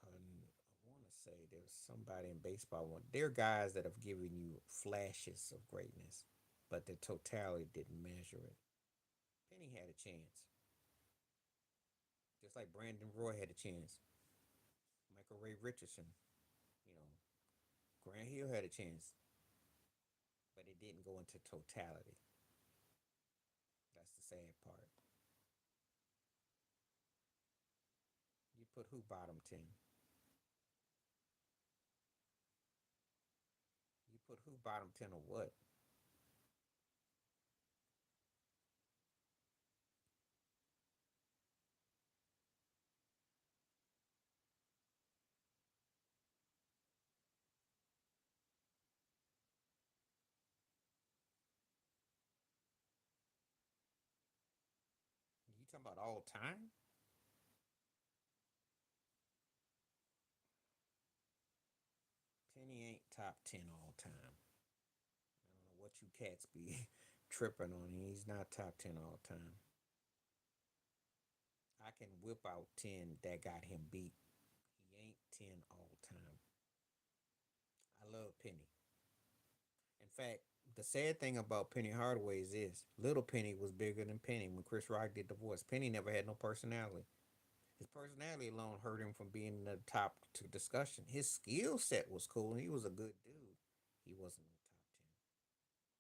I want to say there's somebody in baseball. There are guys that have given you flashes of greatness, but the totality didn't measure it. Penny had a chance, just like Brandon Roy had a chance. Michael Ray Richardson, you know, Grant Hill had a chance, but it didn't go into totality. That's the sad part. You put who bottom 10? You put who bottom 10 or what? You talking about all time? Penny ain't top 10 all time. I don't know what you cats be tripping on. He's not top 10 all time. I can whip out 10 that got him beat. He ain't 10 all time. I love Penny. In fact, the sad thing about Penny Hardaway is this: Little Penny was bigger than Penny when Chris Rock did the voice. Penny never had no personality. His personality alone hurt him from being in the top two discussion. His skill set was cool, and he was a good dude. He wasn't in the top 10.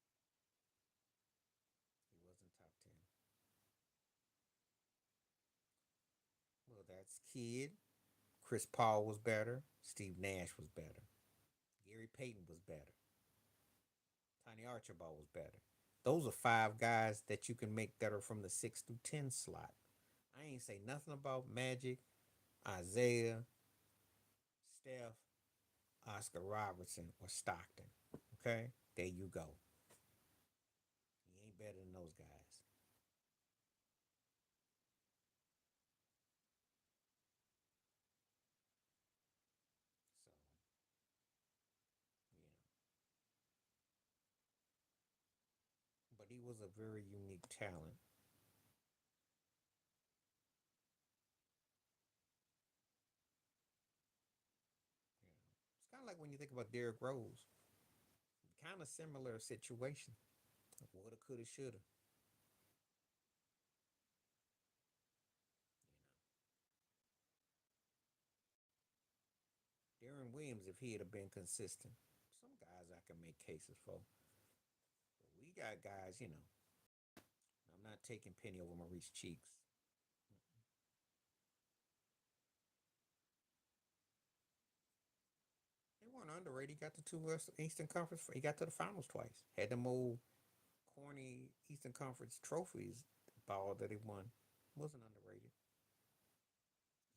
He wasn't top 10. Well, that's Kid. Chris Paul was better. Steve Nash was better. Gary Payton was better. Tiny Archibald was better. Those are five guys that you can make that are from the 6 through 10 slot. I ain't say nothing about Magic, Isaiah, Steph, Oscar Robertson, or Stockton. Okay? There you go. He ain't better than those guys. So, you know. But he was a very unique talent. You know. It's kind of like when you think about Derrick Rose. Kind of similar situation. Woulda, coulda, shoulda. You know. Darren Williams, if he had been consistent, some guys I can make cases for. But we got guys, I'm not taking Penny over Maurice Cheeks. They weren't underrated. He got the two Eastern Conference. He got to the finals twice. Had them old corny Eastern Conference trophies ball that he won. Wasn't underrated.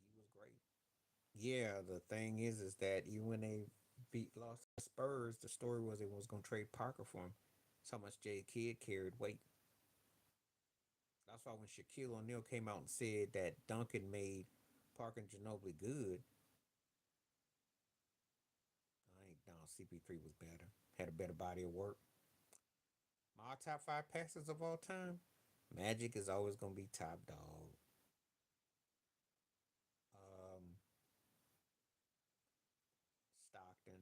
He was great. Yeah, the thing is that even when they lost the Spurs, the story was they was gonna trade Parker for him. That's how much Jay Kidd carried weight. That's why when Shaquille O'Neal came out and said that Duncan made Parker and Ginobili good, I think no, CP3 was better. Had a better body of work. My top five passers of all time, Magic is always gonna be top dog. Um, Stockton.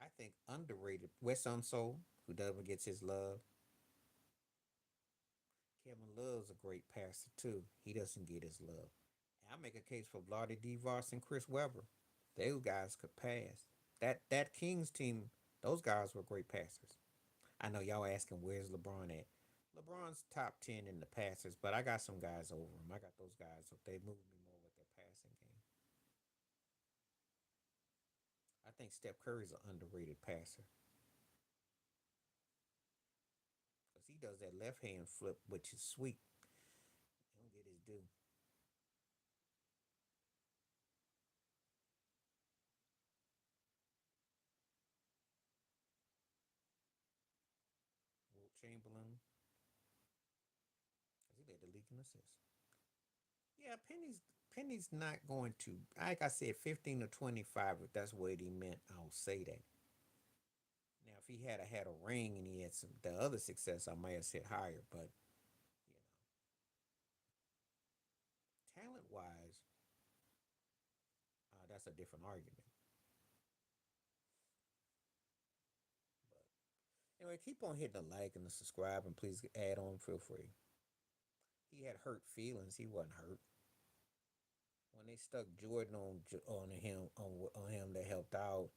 I think underrated. Wes Unseld, who doesn't get his love. Kevin Love's a great passer too. He doesn't get his love. I make a case for Vlade Divac and Chris Webber. Those guys could pass. That Kings team, those guys were great passers. I know y'all asking where's LeBron at. LeBron's top 10 in the passers, but I got some guys over him. I got those guys. So they move me more with their passing game. I think Steph Curry's an underrated passer because he does that left hand flip, which is sweet. He don't get his due. Will Chamberlain, he led the league in assists. Yeah, Penny's not going to. Like I said, 15 to 25. If that's what he meant, I'll say that. Now, if he had a ring and he had some the other success, I might have said higher. But talent wise, that's a different argument. But anyway, keep on hitting the like and the subscribe, and please add on. Feel free. He had hurt feelings. He wasn't hurt when they stuck Jordan on him. That helped out,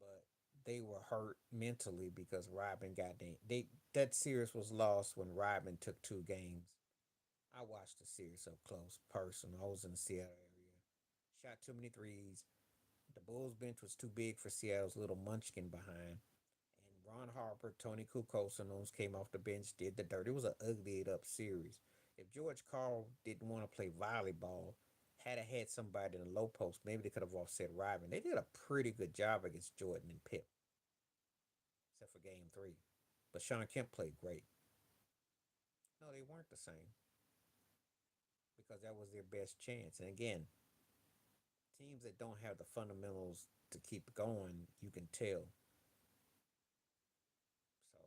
but they were hurt mentally because Robin got they that series was lost when Robin took 2 games. I watched the series up close, personal. I was in the Seattle area. Shot too many threes. The Bulls bench was too big for Seattle's little munchkin behind. And Ron Harper, Tony Kukoc, and those came off the bench, did the dirt. It was an uglied up series. If George Karl didn't want to play volleyball, had somebody in the low post, maybe they could have offset Robin. They did a pretty good job against Jordan and Pip, except for game 3. But Sean Kemp played great. No, they weren't the same because that was their best chance. And again, teams that don't have the fundamentals to keep going, you can tell. So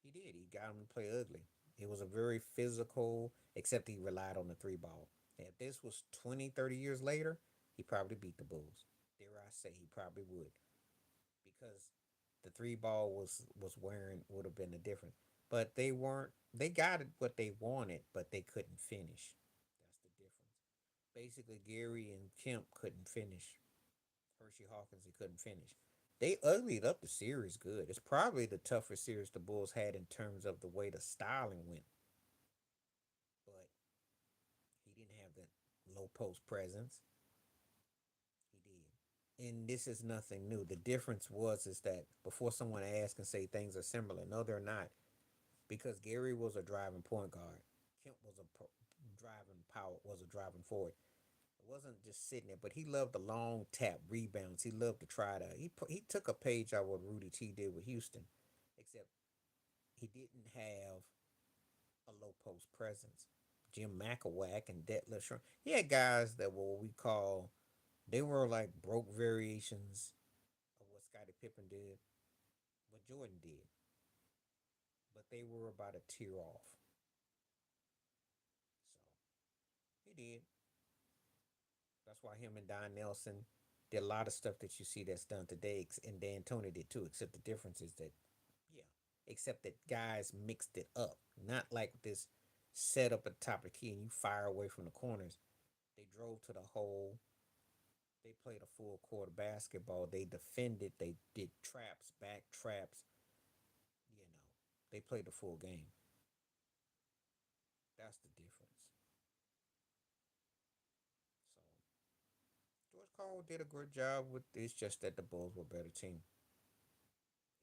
he did. He got him to play ugly. It was a very physical, except he relied on the 3 ball. If this was 20, 30 years later, he probably beat the Bulls. Dare I say he probably would because the three ball was wearing would have been the difference. But they weren't. They got it what they wanted, but they couldn't finish. That's the difference. Basically, Gary and Kemp couldn't finish. Hershey Hawkins, he couldn't finish. They uglied up the series good. It's probably the toughest series the Bulls had in terms of the way the styling went. But he didn't have that low post presence. He did. And this is nothing new. The difference was is that before someone asks and say things are similar, no, they're not. Because Gary was a driving point guard. Kemp was a driving power, was a driving forward. It wasn't just sitting there, but he loved the long tap rebounds. He loved to try to. He took a page out of what Rudy T did with Houston, except he didn't have a low post presence. Jim McElwack and Detlef Schrempf. He had guys that were what we call they were like broke variations of what Scottie Pippen did, what Jordan did, but they were about a tier off. So he did. That's why him and Don Nelson did a lot of stuff that you see that's done today, and Dan Tony did too. Except the difference is that, yeah, except that guys mixed it up, not like this set up at the top of the key and you fire away from the corners. They drove to the hole. They played a full court of basketball. They defended. They did traps, back traps. You know, they played the full game. That's the difference. So George Karl did a good job with. It's just that the Bulls were a better team.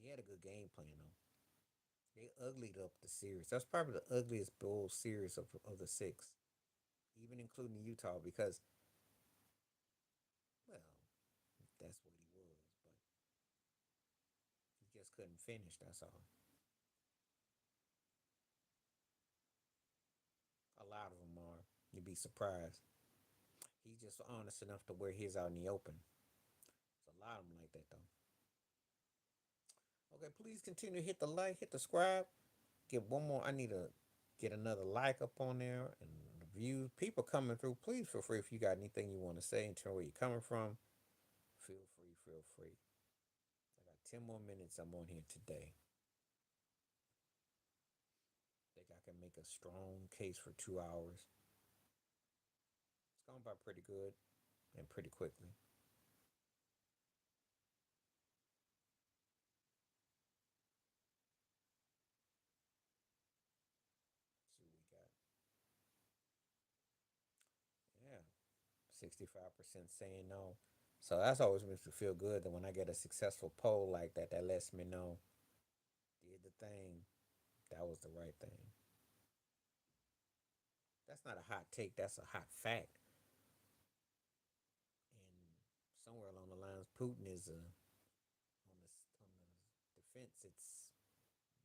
He had a good game plan though. They uglied up the series. That's probably the ugliest Bulls series of the six, even including Utah, because well, that's what he was, but he just couldn't finish. That's all. A lot of them are. You'd be surprised. He's just honest enough to wear his out in the open. There's a lot of them like that though. Okay, please continue to hit the like, hit the subscribe. Get one more. I need to get another like up on there and the views. People coming through. Please feel free if you got anything you want to say and tell where you're coming from. Feel free. Feel free. I got 10 more minutes. I'm on here today. Think I can make a strong case for 2 hours. It's gone by pretty good and pretty quickly. Let's see what we got. Yeah, 65% saying no. So that's always makes me feel good that when I get a successful poll like that, that lets me know did the thing. That was the right thing. That's not a hot take. That's a hot fact. And somewhere along the lines, Putin is on the defense. It's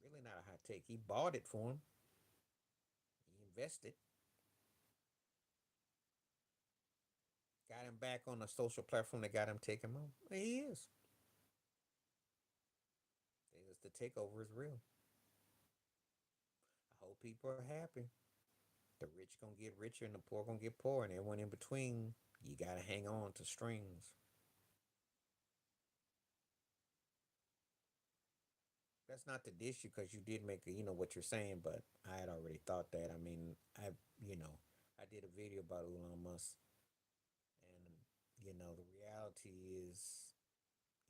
really not a hot take. He bought it for him. He invested. Got him back on a social platform that got him taken off. He is. The takeover is real. I hope people are happy. The rich gonna get richer and the poor gonna get poor, and everyone in between. You gotta hang on to strings. That's not to dish you because you did make a, what you're saying, but I had already thought that. I mean, you know, I did a video about Elon Musk, and the reality is,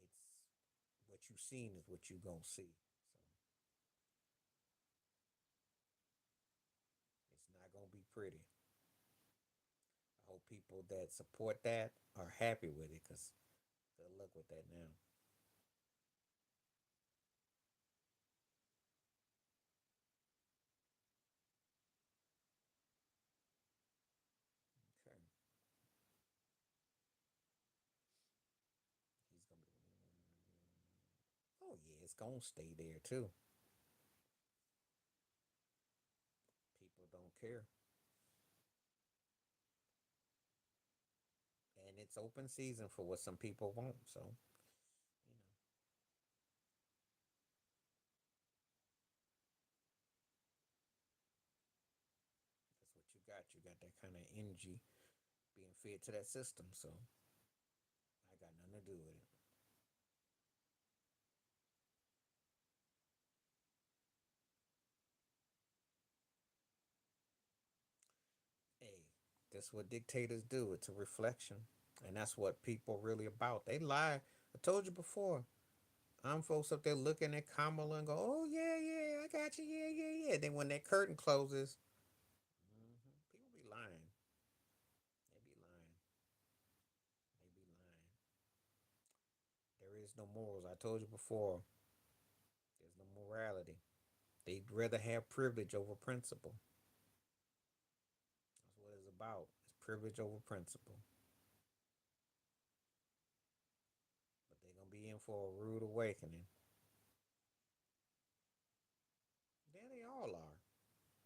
it's what you seen is what you gonna see. So it's not gonna be pretty. I hope people that support that are happy with it, cause good luck with that now. Okay, he's gonna be. Oh yeah, it's gonna stay there too. People don't care, and it's open season for what some people want. So you know, that's what you got. You got that kind of energy being fed to that system. So I got nothing to do with it. Hey, that's what dictators do. It's a reflection. And that's what people really about. They lie. I told you before. I'm folks up there looking at Kamala and go, oh, yeah, yeah, I got you. Yeah, yeah, yeah. Then when that curtain closes, people be lying. They be lying. They be lying. There is no morals. I told you before, there's no morality. They'd rather have privilege over principle. That's what it's about. It's privilege over principle. But they're going to be in for a rude awakening. Yeah, they all are.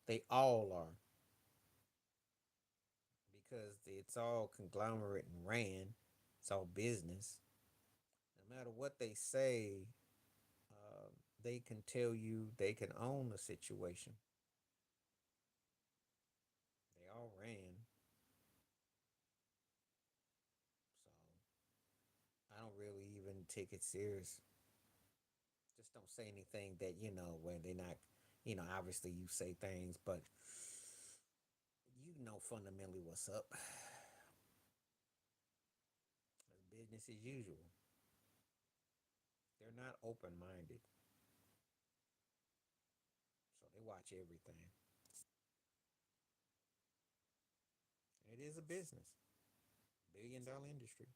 They all are. Because it's all conglomerate and ran. It's all business. No matter what they say, uh, they can tell you they can own the situation. They all ran. So I don't really even take it serious. Just don't say anything that, when they're not, obviously you say things, but you know fundamentally what's up. It's business as usual. They're not open minded. So they watch everything. It is a business. $1 billion industry.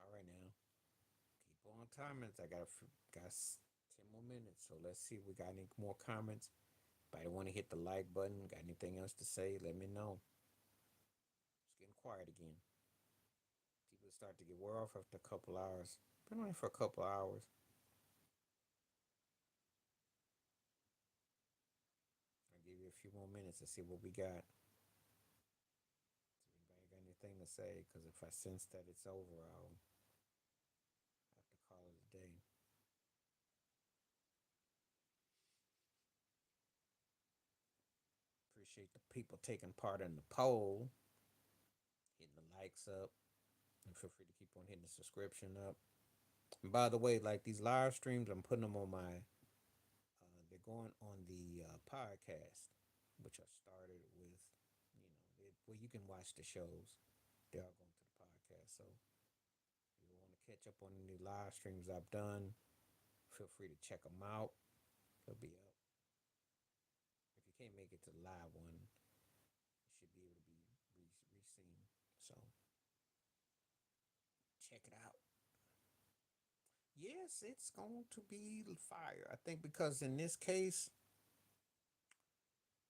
All right now. Keep on comments. I got 10 more minutes. So let's see if we got any more comments. If I want to hit the like button, got anything else to say, let me know. It's getting quiet again. People start to get wear off after a couple hours. Been on for a couple hours. I'll give you a few more minutes to see what we got. See if anybody got anything to say. Because if I sense that it's over, I'll have to call it a day. Appreciate the people taking part in the poll, hitting the likes up, and feel free to keep on hitting the subscription up. And by the way, like these live streams, I'm putting them on my. They're going on the podcast, which I started with. Where you can watch the shows. They are going to the podcast. So if you want to catch up on any live streams I've done, feel free to check them out. They'll be up. If you can't make it to the live one, it should be able to be re-seen. So check it out. Yes, it's going to be fire. I think because in this case,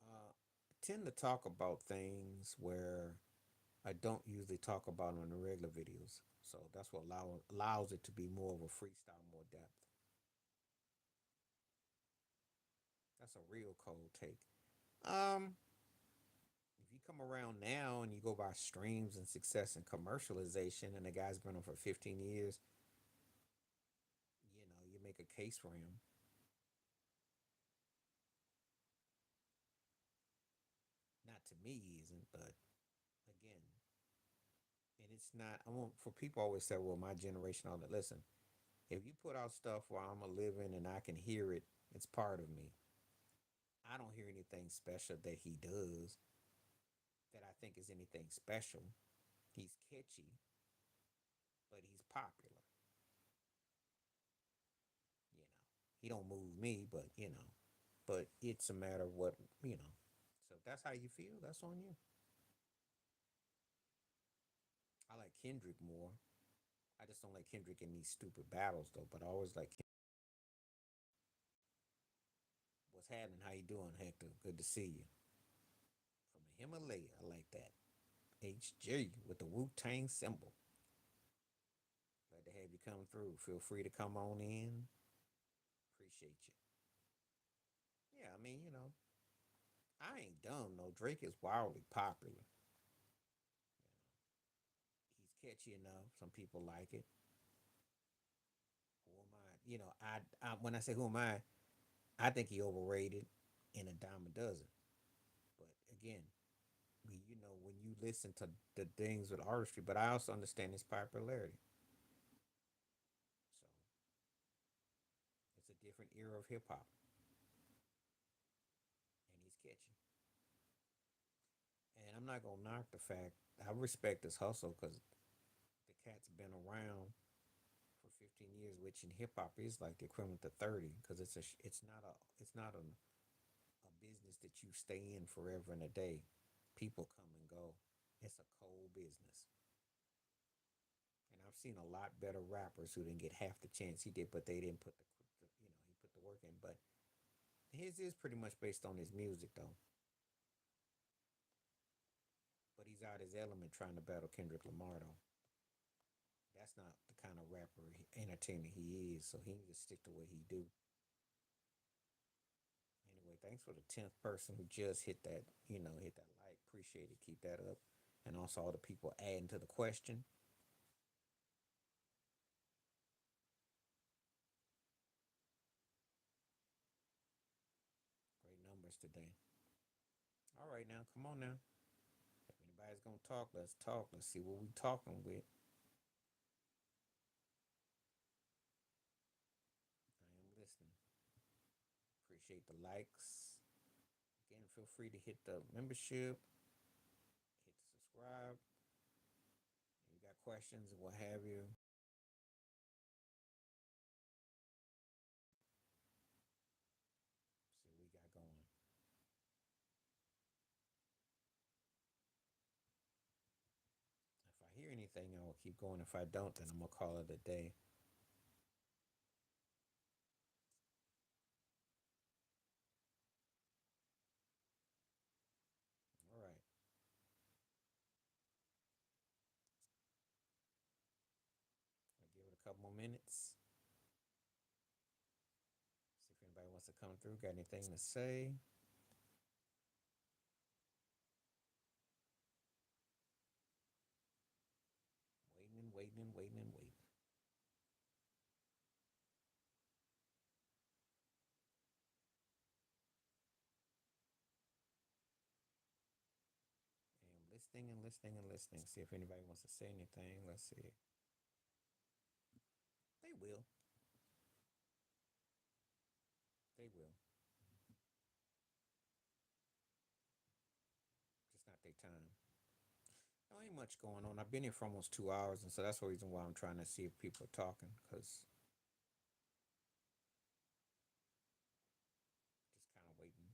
I tend to talk about things where I don't usually talk about on the regular videos. So that's what allows it to be more of a freestyle, more depth. That's a real cold take. Um, if you come around now and you go by streams and success and commercialization, and the guy's been on for 15 years, you make a case for him. Not to me, he isn't, but again, and it's not. I want for people always say, "Well, my generation, all that." Listen, if you put out stuff while I'm a living and I can hear it, it's part of me. I don't hear anything special that he does that I think is anything special. He's catchy, but he's popular. You know, he don't move me, but but it's a matter of what you know. So if that's how you feel, that's on you. I like Kendrick more. I just don't like Kendrick in these stupid battles though. But I always like what's happening. How you doing, Hector? Good to see you. Himalaya. I like that. HG with the Wu Tang symbol. Glad to have you come through. Feel free to come on in. Appreciate you. Yeah, I mean, I ain't dumb. No, Drake is wildly popular. He's catchy enough. Some people like it. Who am I? When I say who am I think he overrated in a dime a dozen. But again, when you listen to the things with artistry, but I also understand his popularity. So it's a different era of hip hop, and he's catchy. And I'm not gonna knock the fact I respect his hustle because the cat's been around for 15 years, which in hip hop is like the equivalent to 30, because it's not a business that you stay in forever and a day. People come and go. It's a cold business. And I've seen a lot better rappers who didn't get half the chance he did, but they didn't put he put the work in. But his is pretty much based on his music though. But he's out his element trying to battle Kendrick Lamar though. That's not the kind of entertainer he is. So he needs to stick to what he do. Anyway, thanks for the 10th person who just hit that like. Appreciate it. Keep that up. And also all the people adding to the question. Great numbers today. All right, now, come on now. If anybody's going to talk, let's talk. Let's see what we talking with. I am listening. Appreciate the likes. Again, feel free to hit the membership, hit the subscribe. If you got questions and what have you. See what we got going. If I hear anything, I will keep going. If I don't, then I'm going to call it a day. All right. I'll give it a couple more minutes. See if anybody wants to come through. Got anything to say? Waiting and waiting and waiting and waiting. I am listening and listening and listening. See if anybody wants to say anything. Let's see. They will. They will. Just not their time. There ain't much going on. I've been here for almost 2 hours, and so that's the reason why I'm trying to see if people are talking, because just kind of waiting.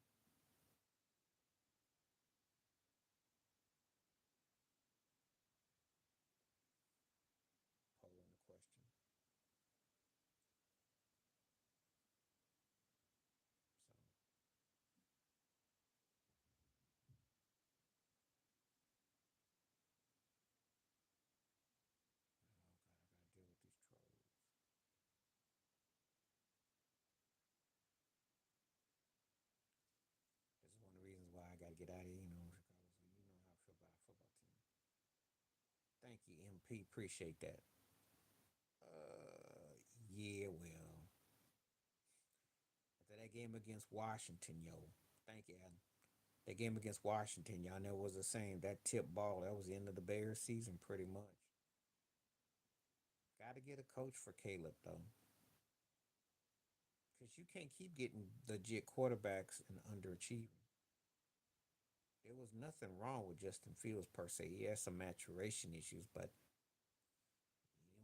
Polling the question. So, oh God, I gotta deal with these trolls. This is one of the reasons why I gotta get out of here. Regardless of how I feel about a football team. Thank you, MP. Appreciate that. Yeah, well, after that game against Washington, yo, thank you, Adam. That game against Washington, y'all know was the same. That tip ball, that was the end of the Bears season, pretty much. Got to get a coach for Caleb though, because you can't keep getting legit quarterbacks and underachieving. There was nothing wrong with Justin Fields per se. He has some maturation issues, but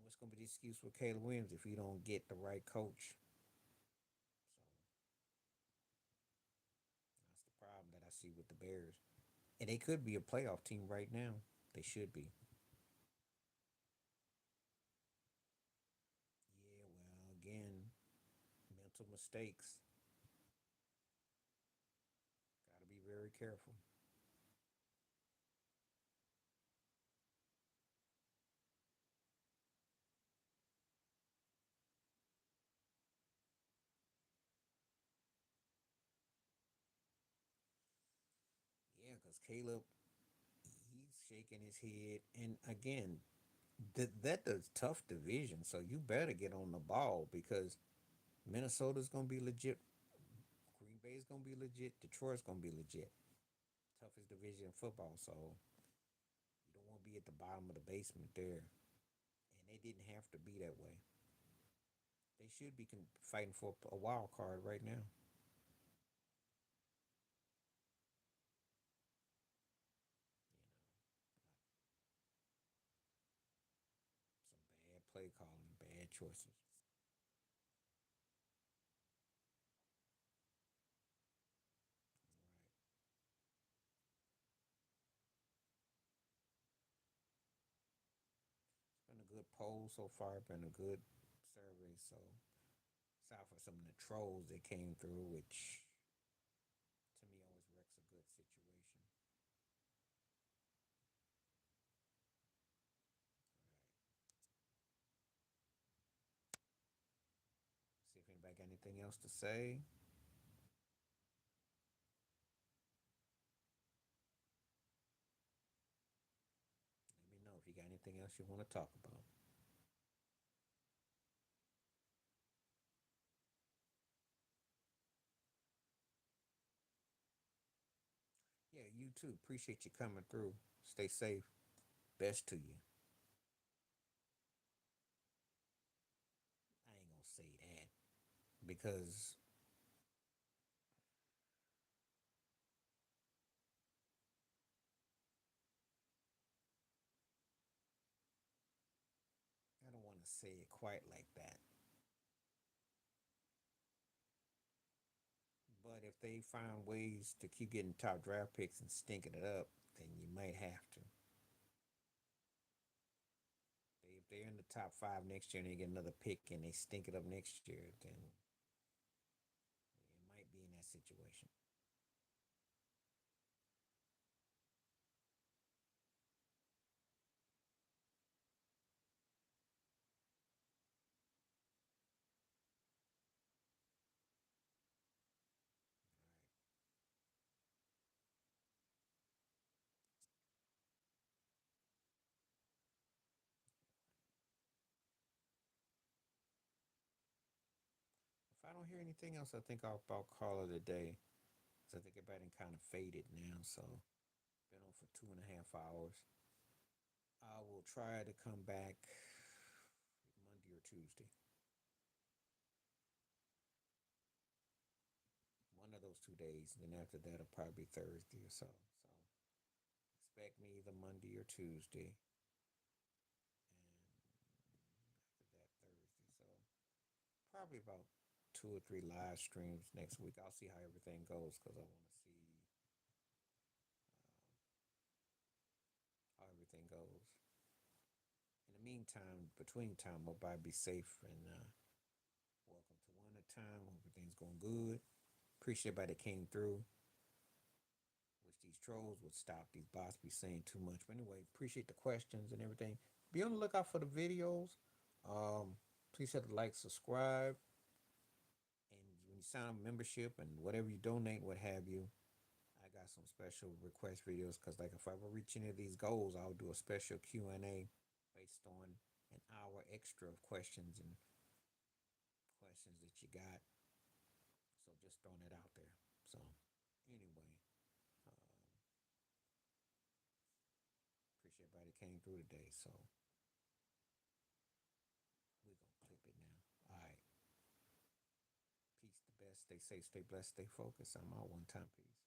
what's going to be the excuse with Caleb Williams if you don't get the right coach? So that's the problem that I see with the Bears. And they could be a playoff team right now. They should be. Yeah, well, again, mental mistakes. Got to be very careful. because Caleb, he's shaking his head. And again, that's a tough division. So you better get on the ball because Minnesota's gonna be legit. Green Bay's gonna be legit. Detroit's gonna be legit. Toughest division in football. So you don't want to be at the bottom of the basement there. And they didn't have to be that way. They should be fighting for a wild card right now. Some bad play calling, bad choices. Right. It's been a good poll so far. Been a good survey. So aside for some of the trolls that came through, which to me always wrecks a good situation. See if anybody got anything else to say. Let me know if you got anything else you want to talk about. Yeah, you too. Appreciate you coming through. Stay safe. Best to you. I ain't gonna say that because I don't want to say it quite like that. But if they find ways to keep getting top draft picks and stinking it up, then you might have to. If they're in the top five next year and they get another pick and they stink it up next year, then it might be in that situation. If I don't hear anything else, I think I'll about call it a day. So I think everybody kind of faded now. So been on for 2.5 hours. I will try to come back Monday or Tuesday. One of those 2 days. And then after that, it'll probably be Thursday or so. So expect me either Monday or Tuesday. And after that, Thursday. So probably about 2 or 3 live streams next week. I'll see how everything goes because I want to see how everything goes. In the meantime, between time, everybody be safe and welcome to One at a Time. Hope everything's going good. Appreciate everybody that came through. Wish these trolls would stop. These bots be saying too much. But anyway, appreciate the questions and everything. Be on the lookout for the videos. Um, please hit the like, subscribe, and when you sign up membership and whatever you donate, what have you, I got some special request videos because, like, if I ever reach any of these goals, I'll do a special Q&A based on an hour extra of questions that you got. So just throwing it out there. So anyway, appreciate everybody that came through today. So we're gonna clip it now. All right. Peace the best. Stay safe. Stay blessed. Stay focused. I'm out one time. Peace.